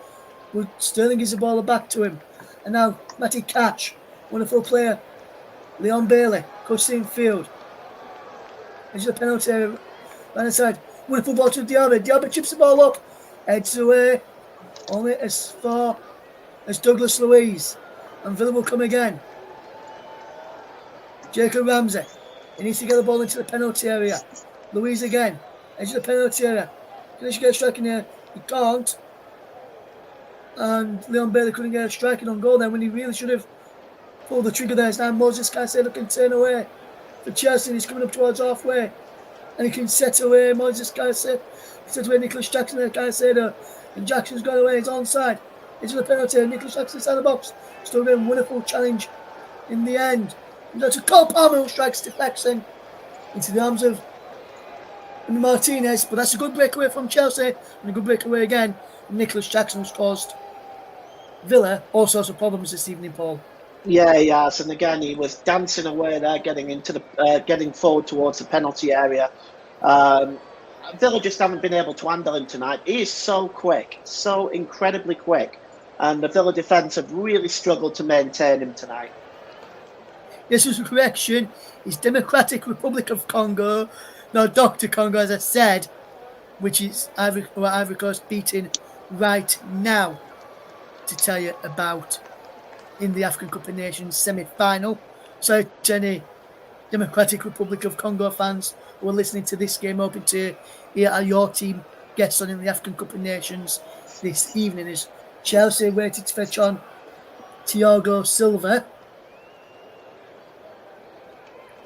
But Sterling gives the ball back to him. And now Matty Catch, wonderful player. Leon Bailey, cutting field. Into the penalty area, right inside. Wonderful ball to Diaby. Diaby chips the ball up. Heads away. Only as far as Douglas Luiz. And Villa will come again. Jacob Ramsey. He needs to get the ball into the penalty area. Luiz again. Edge of the penalty area. Can he get a strike in there? He can't. And Leon Bailey couldn't get a striking on goal then when he really should have pulled the trigger there. It's now Moses Caicedo can turn away for Chelsea. He's coming up towards halfway. And he can set away Moses Caicedo. Set away Nicholas Jackson and Caicedo. And Jackson's gone away. He's onside. Into the penalty area. Nicholas Jackson inside the box. Still doing a wonderful challenge in the end. And that's a Cole Palmer who strikes deflection into the arms of Martinez. But that's a good breakaway from Chelsea. And a good breakaway again from Nicholas Jackson, who's caused Villa all sorts of problems this evening, Paul. Yeah, he has, and again he was dancing away there, getting forward towards the penalty area. Villa just haven't been able to handle him tonight. He is so quick, so incredibly quick, and the Villa defence have really struggled to maintain him tonight. This was a correction. It's Democratic Republic of Congo, no, Dr. Congo, as I said, which is Ivory Coast beating right now to tell you about in the African Cup of Nations semi-final. So to any Democratic Republic of Congo fans who are listening to this game, hoping to hear your team gets on in the African Cup of Nations this evening, is Chelsea waited to fetch on Thiago Silva.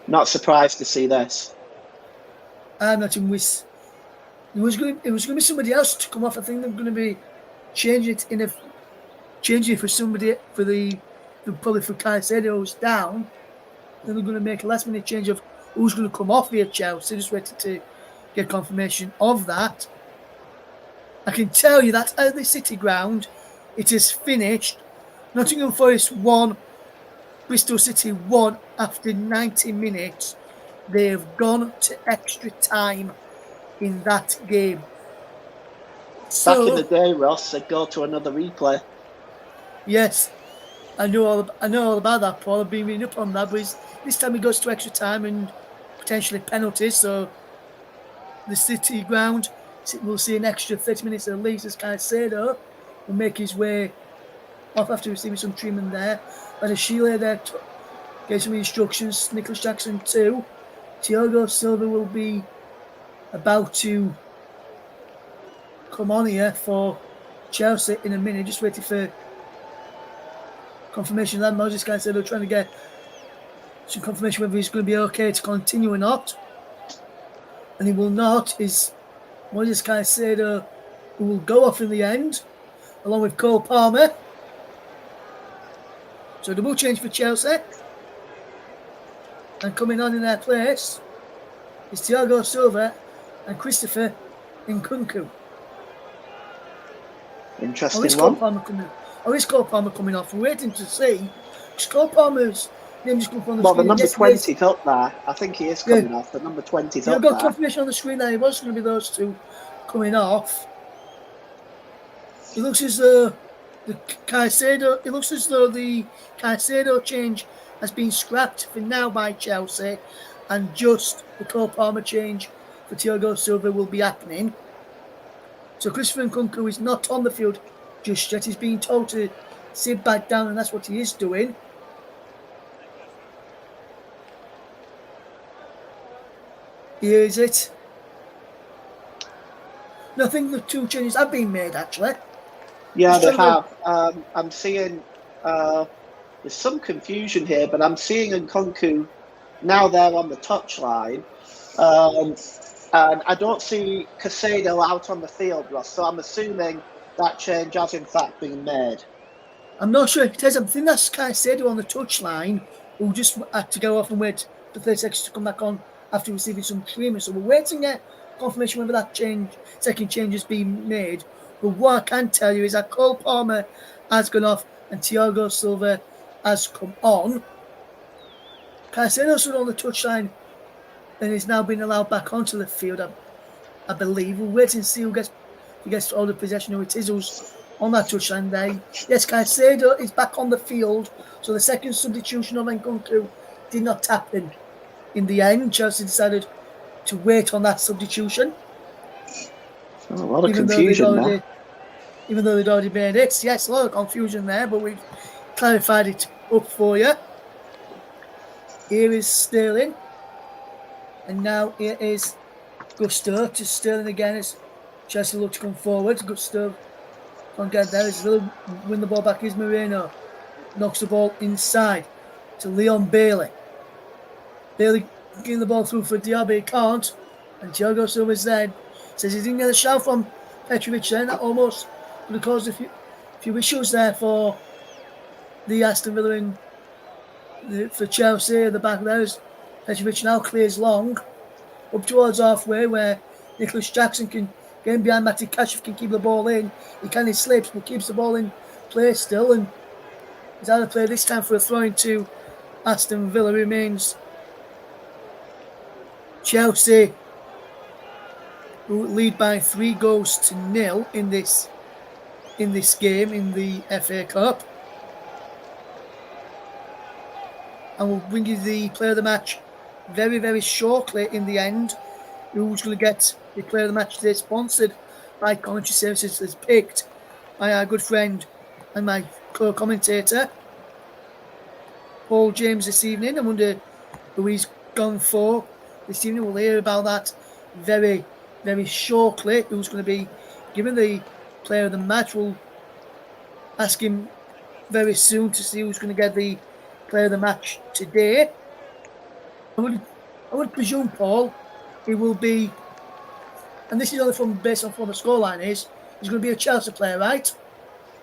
Not surprised to see this. I'm not in with. It was going to be somebody else to come off. I think they're going to be changing it in changing for somebody probably for Caicedo who's down. Then they're going to make a last minute change of who's going to come off here, Chelsea. Just waiting to get confirmation of that. I can tell you that at the City ground, it is finished. Nottingham Forest 1, Bristol City 1 after 90 minutes. They have gone to extra time in that game. Back in the day, Ross, they'd go to another replay. Yes, I know all about that, Paul. I've been reading up on that, but this time it goes to extra time and potentially penalties. So the City ground, we'll see an extra 30 minutes at least as Caicedo will make his way off after receiving some treatment there. And Sheila there gave some instructions. Nicholas Jackson too. Thiago Silva will be about to come on here for Chelsea in a minute. Just waiting for confirmation that Moses Caicedo trying to get some confirmation whether he's going to be okay to continue or not. And he will not. Is Moses Caicedo who will go off in the end, along with Cole Palmer. So double change for Chelsea. And coming on in their place is Thiago Silva and Christopher Nkunku. Interesting Or is Cole Palmer coming off? We're waiting to see. Because Cole Palmer's name just come from the screen. Well, the number 20's up there. I think he is coming off. The number 20's up there. I've got confirmation on the screen that it was going to be those two coming off. It looks as though the Caicedo change has been scrapped for now by Chelsea, and just the Cole Palmer change for Thiago Silva will be happening. So Christopher Nkunku is not on the field just yet. He's being told to sit back down, and that's what he is doing. Here is it. No, I think the two changes have been made, actually. Yeah, they have. I'm seeing there's some confusion here, but I'm seeing Nkunku now there on the touchline. And I don't see Caicedo out on the field, Ross, so I'm assuming that change has in fact been made. I'm not sure if it is. I think that's Caicedo on the touchline who just had to go off and wait for 30 seconds to come back on after receiving some treatment. So we're waiting at confirmation whether that second change has been made. But what I can tell you is that Cole Palmer has gone off and Thiago Silva has come on. Caicedo stood on the touchline and is now being allowed back onto the field, I believe. We're waiting to see who gets all the possession, who it is who's on that touchline there. Yes, Caicedo is back on the field, so the second substitution of Nkunku did not happen. In the end, Chelsea decided to wait on that substitution. A lot of confusion there. Even though they'd already made it. Yes, a lot of confusion there, but we've clarified it up for you. Here is Sterling. And now here is Gusto to Sterling again as Chelsea look to come forward. Gusto can't get there. As Villa win the ball back is Moreno. Knocks the ball inside to Leon Bailey. Bailey getting the ball through for Diaby. He can't. And Thiago Silva's there. Says he didn't get a shout from Petrovic then. That almost would have caused a few issues there for the Aston Villa and for Chelsea at the back there. As Petrovic now clears long up towards halfway where Nicholas Jackson can get in behind Matty Kashif, can keep the ball in. He slips but keeps the ball in play still, and he's out of play this time for a throw into Aston Villa. Remains Chelsea, who lead by 3-0 in this game in the FA Cup. And we'll bring you the player of the match very, very shortly in the end. Who's going to get the player of the match today, sponsored by Commentary Services, is picked by our good friend and my co-commentator, Paul James, this evening. I wonder who he's gone for this evening. We'll hear about that very, very shortly. Who's going to be given the player of the match? We'll ask him very soon to see who's going to get the player of the match today. I would presume, Paul, he will be, and this is only based on what the scoreline is, he's going to be a Chelsea player, right?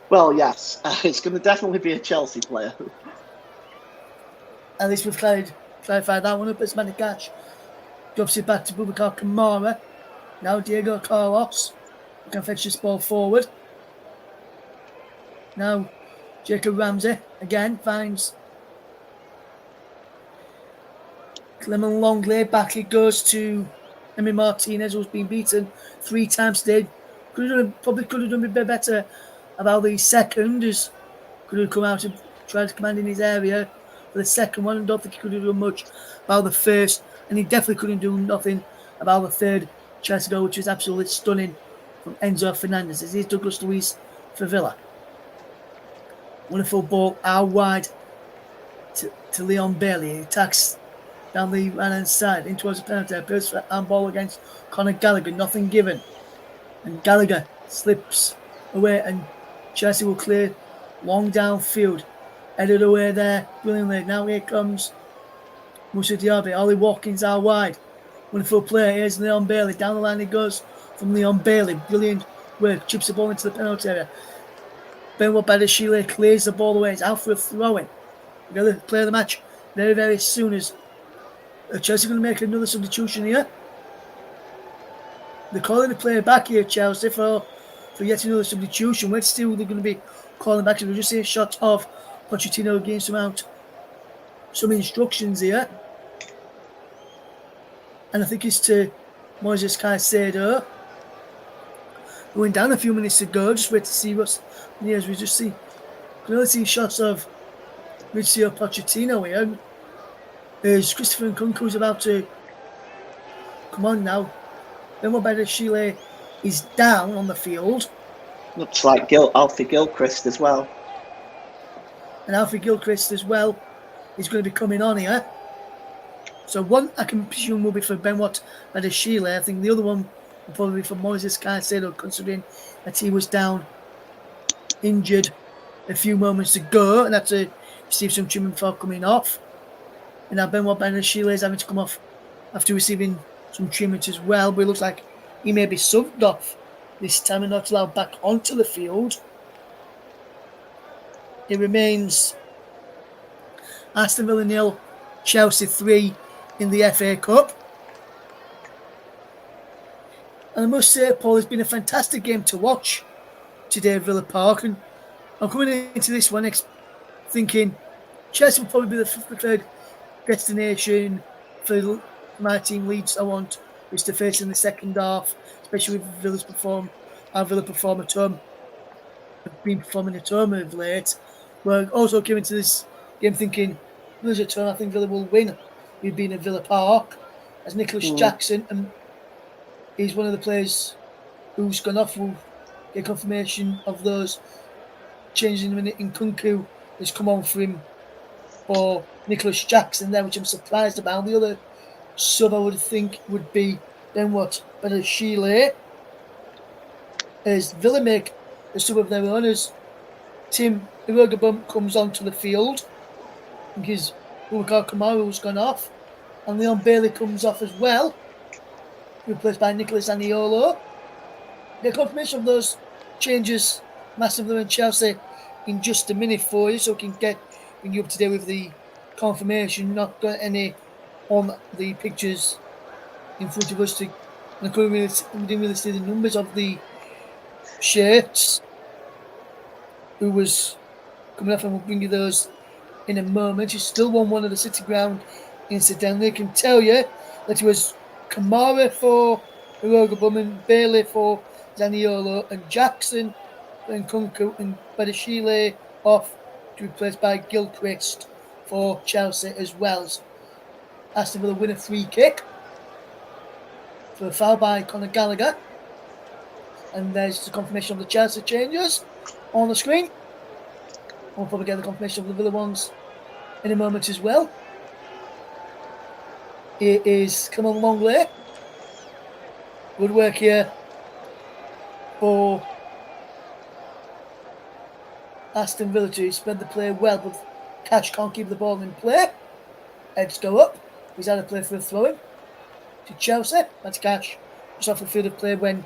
Well, yes, it's going to definitely be a Chelsea player. At least we've clarified that one up. As Manicash drops it back to Boubacar Kamara. Now Diego Carlos, who can fetch this ball forward. Now Jacob Ramsey again finds Clement Longley. Back it goes to Emi Martinez, who's been beaten 3 times today. Probably could have done a bit better about the second. Could have come out and tried to command in his area for the second one. I don't think he could have done much about the first, and he definitely couldn't do nothing about the third Chelsea goal, which is absolutely stunning from Enzo Fernandez. This is Douglas Luiz for Villa. Wonderful ball out wide to Leon Bailey. He attacks down the right hand side in towards the penalty. Appears for handball against Conor Gallagher. Nothing given. And Gallagher slips away, and Chelsea will clear long downfield. Headed away there brilliantly. Now here comes Moussa Diaby. Ollie Watkins out wide. Wonderful play. Here's Leon Bailey. Down the line he goes from Leon Bailey. Brilliant work. Chips the ball into the penalty area. Benoit Badiashile clears the ball away. It's out for a throw-in. We're going to play the match very, very soon. As Chelsea going to make another substitution here. They're calling the player back here, Chelsea, for yet another substitution. We're still they're going to be calling back. So we'll just see a shot of Pochettino giving some instructions here. And I think it's to Moises Caicedo. We went down a few minutes ago. Just wait to see what's here. As we just see, can only see shots of Mauricio Pochettino here. There's Christopher Nkunku's about to come on now. Benoit Badiashile is down on the field. Looks like Alfie Gilchrist as well. And Alfie Gilchrist as well is going to be coming on here. So one I can presume will be for Benoit Badiashile. I think the other one will probably be for Moises Caicedo, considering that he was down injured a few moments ago and had to receive some treatment before coming off. And now Benoit Badiashile is having to come off after receiving some treatment as well. But it looks like he may be subbed off this time and not allowed back onto the field. It remains Aston Villa 0, Chelsea 3 in the FA Cup. And I must say, Paul, it's been a fantastic game to watch today at Villa Park. And I'm coming into this one thinking Chelsea will probably be the preferred destination for my team Leeds. I want which to face in the second half, especially with how Villa perform at home. Have been performing at home of late. We're also coming to this game thinking Villa's at home. I think Villa will win. We've been at Villa Park as Nicholas Jackson, and he's one of the players who's gone off. Will get confirmation of those changes in a minute. Nkunku has come on for him for Nicholas Jackson there, which I'm surprised about. The other sub I would think would be Benoit Badiashile. As Villa make a sub of their own, as Tim Irogabum comes onto the field. I think his Boubacar Kamara's gone off. And Leon Bailey comes off as well, replaced by Nicolas Zaniolo. The confirmation of those changes, massively in Chelsea, in just a minute for you, so we can bring you up to date with the confirmation. Not got any on the pictures in front of us. We didn't really see the numbers of the shirts. Who was coming off, and we'll bring you those in a moment. He still won one of the City Ground incidentally. I can tell you that it was Kamara for Irogabum and Bailey for Zaniolo and Jackson and Nkunku and Badiashile off to be replaced by Gilchrist for Chelsea as well. Aston Villa win a free kick for a foul by Conor Gallagher. And there's the confirmation of the Chelsea changes on the screen. We'll probably get the confirmation of the Villa ones in a moment as well. It is Clement Longley. Good work here for Aston Villa to spread the play well, but Cash can't keep the ball in play. Heads go up. He's had a play for a throw-in to Chelsea. That's Cash just off the field of play when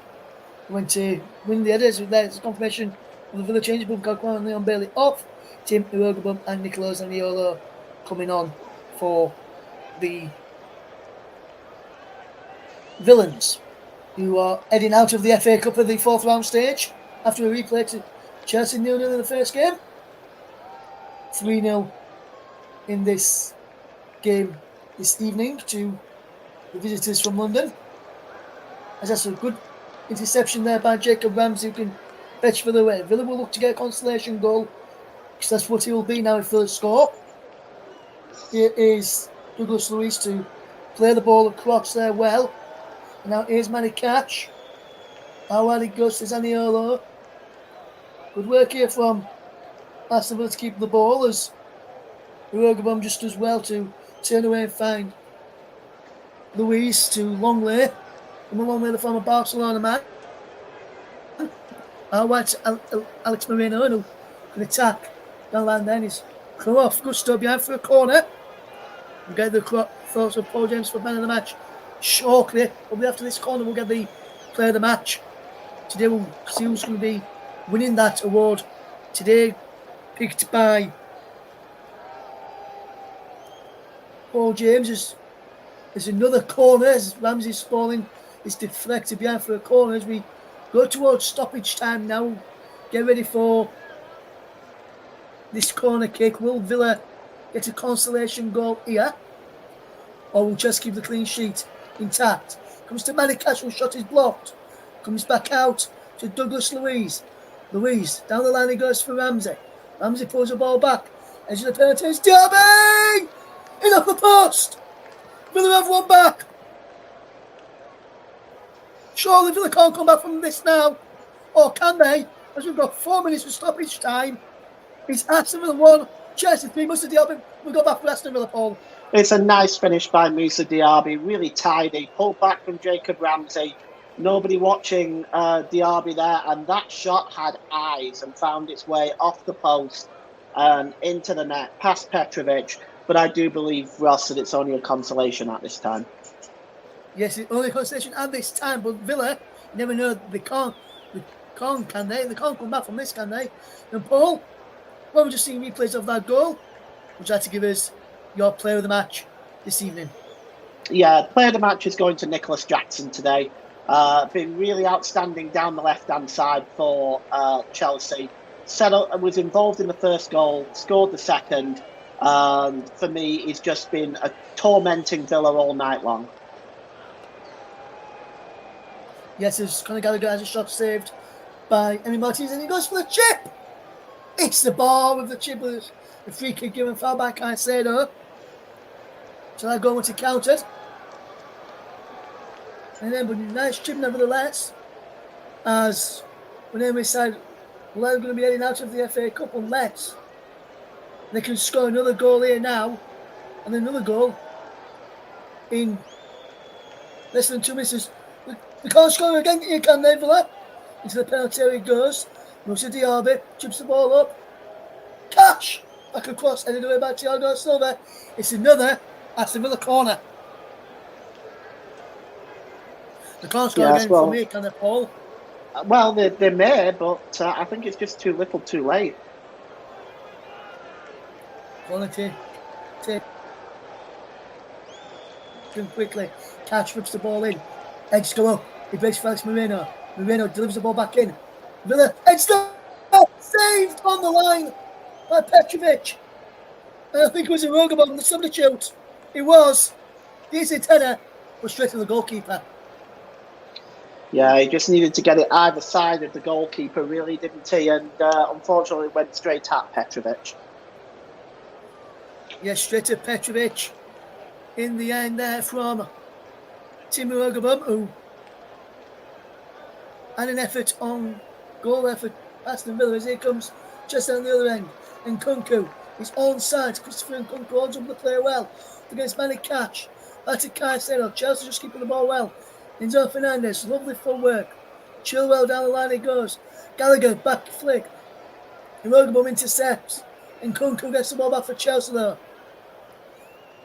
to win the headers. There's confirmation of the Villa change. Bumkakwan and Leon Bailey off. Tim Irogabum and Nicolo Zaniolo coming on for the Villains, who are heading out of the FA Cup of the fourth round stage after a replay to Chelsea 0-0 in the first game. 3-0 in this game this evening to the visitors from London. As that's a good interception there by Jacob Ramsey, who can fetch Villa away. Villa will look to get a consolation goal, because that's what it will be now if Villa score. Here is Douglas Luiz to play the ball across there well. And now here's Manny Cash. How well it goes to Zaniolo. Good work here from Aston Villa to keep the ball, as Irogabum just does well to turn away and find Luiz to Longley. From a Longley, the former Barcelona man. White Alex Moreno, who can attack down the line then. He's come off Gusto behind for a corner. We'll get the thoughts of Paul James for man of the match shortly. Probably after this corner, we'll get the player of the match. Today we'll see who's going to be winning that award. Today, picked by Paul James. There's another corner as Ramsey's falling. It's deflected behind for a corner as we go towards stoppage time now. Get ready for this corner kick. Will Villa get a consolation goal here, or will just keep the clean sheet intact? Comes to Manny Cash, whose shot is blocked. Comes back out to Douglas Luiz. Luiz, down the line he goes for Ramsey. Ramsey pulls the ball back. Edge of the penalty, it's Derby! In off the post! Villa have one back. Surely Villa can't come back from this now. Or can they? As we've got 4 minutes of stoppage time. It's Aston Villa 1, Chelsea 3. Musa Diaby, we'll go back for Aston Villa, Paul. It's a nice finish by Musa Diaby, really tidy. Pulled back from Jacob Ramsey. Nobody watching Diaby there, and that shot had eyes and found its way off the post and into the net, past Petrovic. But I do believe, Ross, that it's only a consolation at this time. Yes, it's only a consolation at this time, but Villa, you never know, they can't, can they? They can't come back from this, can they? And Paul, well, we're just seeing replays of that goal. Would you like to give us your player of the match this evening? Yeah, player of the match is going to Nicholas Jackson today. Been really outstanding down the left-hand side for Chelsea. Was involved in the first goal, scored the second. For me, he's just been a tormenting Villa all night long. Yes, as Conor Gallagher has a shot saved by Emi Martinez, and he goes for the chip. It's the bar with the chip, with the free kick given foul by Caicedo. So that goal was countered. And then, but nice chip nevertheless, as when Emery said, well, they're going to be heading out of the FA Cup unless they can score another goal here now, and another goal in less than 2 minutes. They can't score again here, can they, Villa? Into the penalty area he goes. Musa Diaby chips the ball up. Cash! Back across, headed away by Thiago Silva. It's another Aston Villa corner. They can't score again for me, can they, Paul? Well, they may, but I think it's just too little too late. Quality. Take him quickly. Cash whips the ball in. Edge go up. He breaks Felix Moreno. Moreno delivers the ball back in. Villa, edge saved on the line by Petrovic. And I think it was Irogabum, the substitute. It was. Decent header, but straight to the goalkeeper. Yeah, he just needed to get it either side of the goalkeeper, really, didn't he? And unfortunately, it went straight at Petrovic. Yes, straight to Petrovic. In the end there from Tim Irogabum, who had an effort on goal effort. Aston Villa, as here comes just down the other end. And Nkunku is onside. Christopher Nkunku holds up the player well against Manny Cash. Back to Caicedo. Chelsea just keeping the ball well. Enzo Fernandez, lovely footwork. Chilwell down the line he goes. Gallagher, back flick. Irogabum intercepts. Nkunku gets the ball back for Chelsea though.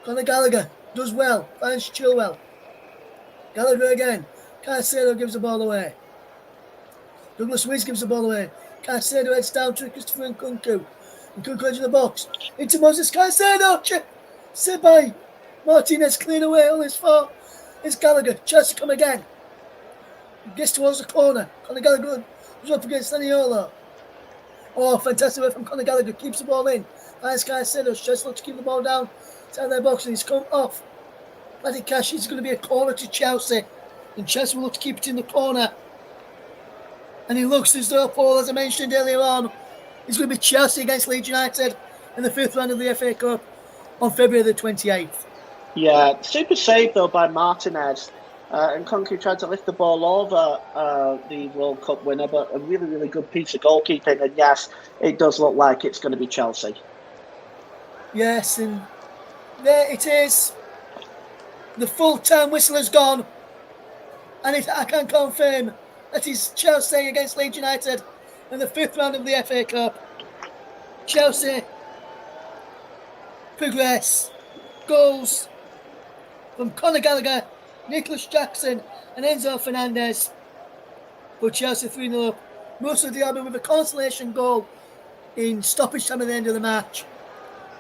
Conor Gallagher does well. Finds Chilwell. Gallagher again. Caicedo gives the ball away. Douglas Luiz gives the ball away. Caicedo heads down to Christopher Nkunku. Nkunku into the box. Into Moses Caicedo. Saved by Martinez, cleared away all his far. It's Gallagher. Chelsea come again. Gets towards the corner. Conor Gallagher goes up against Zaniola. Oh, fantastic work from Conor Gallagher. Keeps the ball in. Finds Caicedo. Chelsea look to keep the ball down. Inside their box and he's come off. Matty Cash is going to be a corner to Chelsea. And Chelsea will look to keep it in the corner. And he looks as though, Paul, as I mentioned earlier on, it's going to be Chelsea against Leeds United in the 5th round of the FA Cup on February the 28th. Yeah, super save though by Martinez. And Nkunku tried to lift the ball over the World Cup winner, but a really, really good piece of goalkeeping. And yes, it does look like it's going to be Chelsea. Yes, and there it is. The full-time whistle has gone. And I can confirm that is Chelsea against Leeds United in the 5th round of the FA Cup. Chelsea progress. Goals from Conor Gallagher, Nicholas Jackson and Enzo Fernandez. For Chelsea 3-0 up. Musa Diaby with a consolation goal in stoppage time at the end of the match.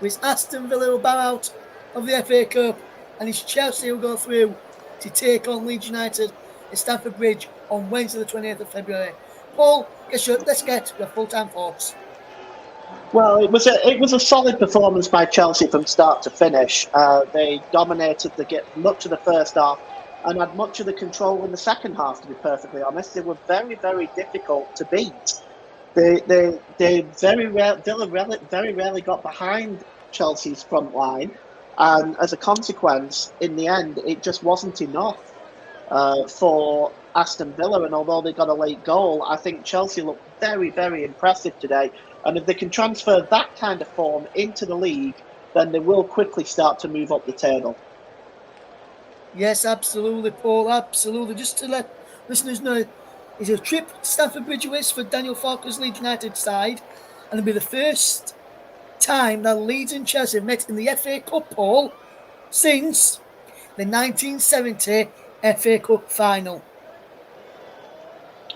With Aston Villa will bow out of the FA Cup, and it's Chelsea who go through to take on Leeds United at Stamford Bridge on Wednesday the 28th of February. Paul, let's get your full-time thoughts. Well, it was a solid performance by Chelsea from start to finish. They dominated much of the first half and had much of the control in the second half. To be perfectly honest, they were very, very difficult to beat. Villa very rarely got behind Chelsea's front line, and as a consequence, in the end, it just wasn't enough for Aston Villa. And although they got a late goal, I think Chelsea looked very, very impressive today. And if they can transfer that kind of form into the league, then they will quickly start to move up the table. Yes, absolutely, Paul, absolutely. Just to let listeners know, it's a trip to Stamford Bridge for Daniel Farke's Leeds United side, and it'll be the first time that Leeds and Chelsea have met in the FA Cup, Paul, since the 1970 FA Cup final.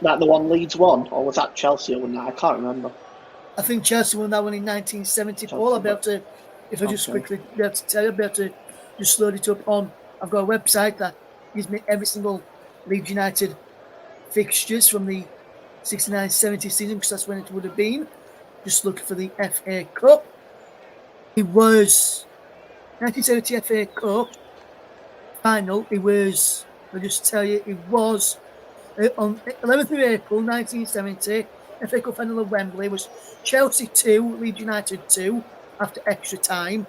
That the one Leeds won, or was that Chelsea who won that? I can't remember. I think Chelsea won that one in 1970. Paul, I'll be able to, if I just quickly be able to tell you, I'll be able to just load it up on. I've got a website that gives me every single Leeds United fixtures from the 69-70 season, because that's when it would have been. Just looking for the FA Cup. It was 1970 FA Cup final. It was, I'll just tell you, it was on 11th of April 1970. FA Cup final of Wembley was Chelsea 2, Leeds United 2 after extra time.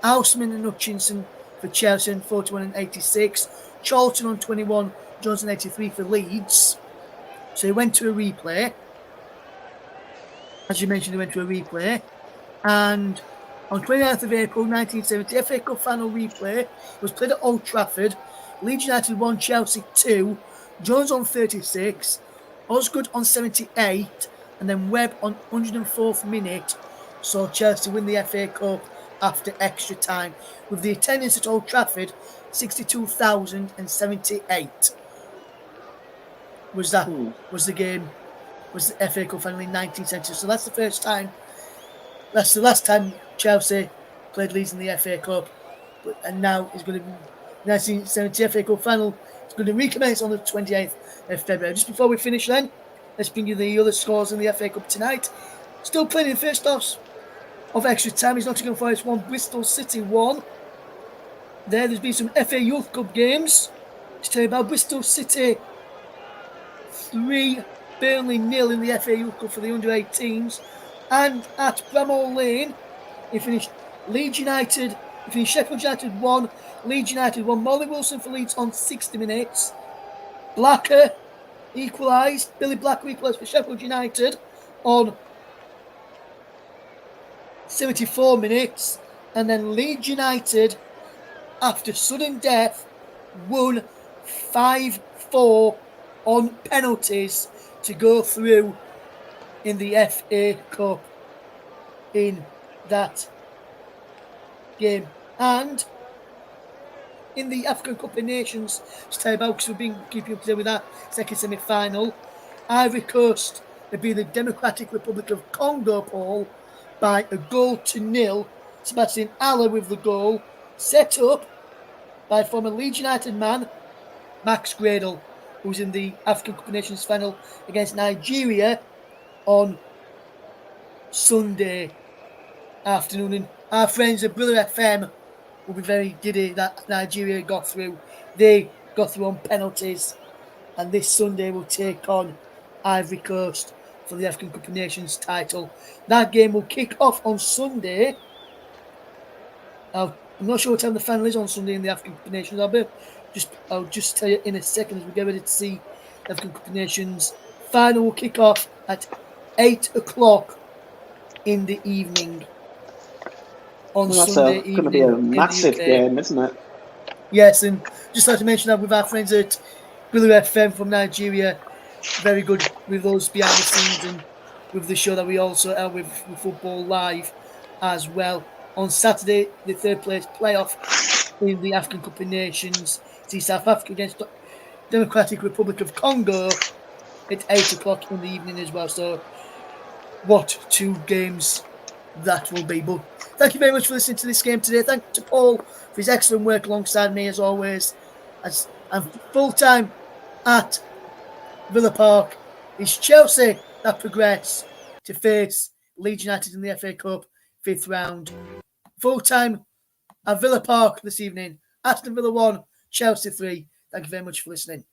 Houseman and Hutchinson for Chelsea on 41 and 86. Charlton on 21, Jones on 83 for Leeds. So he went to a replay. As you mentioned, he went to a replay. And on 29th of April 1970, FA Cup final replay was played at Old Trafford. Leeds United 1, Chelsea 2. Jones on 36. Osgood on 78, and then Webb on 104th minute saw Chelsea win the FA Cup after extra time. With the attendance at Old Trafford, 62,078 was the FA Cup final in 1970. So that's the first time. That's the last time Chelsea played Leeds in the FA Cup, and now it's going to be 1970 FA Cup final. It's going to recommence on the 28th of February. Just before we finish then, let's bring you the other scores in the FA Cup tonight. Still playing in first half of extra time is Nottingham Forest 1, Bristol City 1. There's been some FA Youth Cup games to tell you about. Bristol City 3, Burnley 0 in the FA Youth Cup for the under-18s. And at Bramall Lane, it finished Sheffield United 1, Leeds United 1. Molly Wilson for Leeds on 60 minutes. Blacker equalised. Billy Blacker equalised for Sheffield United on 74 minutes. And then Leeds United, after sudden death, won 5-4 on penalties to go through in the FA Cup in that game. And in the African Cup of Nations, to tell you about, because we've been keeping up to date with that second semi-final, Ivory Coast It'd be the Democratic Republic of Congo, Paul, by 1-0. Sebastian Haller with the goal, set up by former Leeds United man Max Gradle, who's in the African Cup of Nations final against Nigeria on Sunday afternoon. And our friends at Brother FM will be very giddy that Nigeria got through. They got through on penalties, and this Sunday will take on Ivory Coast for the African Cup of Nations title. That game will kick off on Sunday. I'm not sure what time the final is on Sunday in the African Cup of Nations. I'll just tell you in a second as we get ready to see the African Cup of Nations. Final will kick off at 8 o'clock in the evening on Sunday evening. That's going to be a massive in the UK. game, isn't it? Yes, and just like to mention that with our friends at Brother FM from Nigeria, very good with us behind the scenes and with the show that we also have with Football Live as well. On Saturday, the third place playoff in the African Cup of Nations. See South Africa against Democratic Republic of Congo at 8 o'clock in the evening as well. So, what two games that will be. But thank you very much for listening to this game today. Thank you to Paul for his excellent work alongside me as always. As I'm full-time at Villa Park. It's Chelsea that progress to face Leeds United in the FA Cup 5th round. Full-time at Villa Park this evening. Aston Villa 1, Chelsea 3. Thank you very much for listening.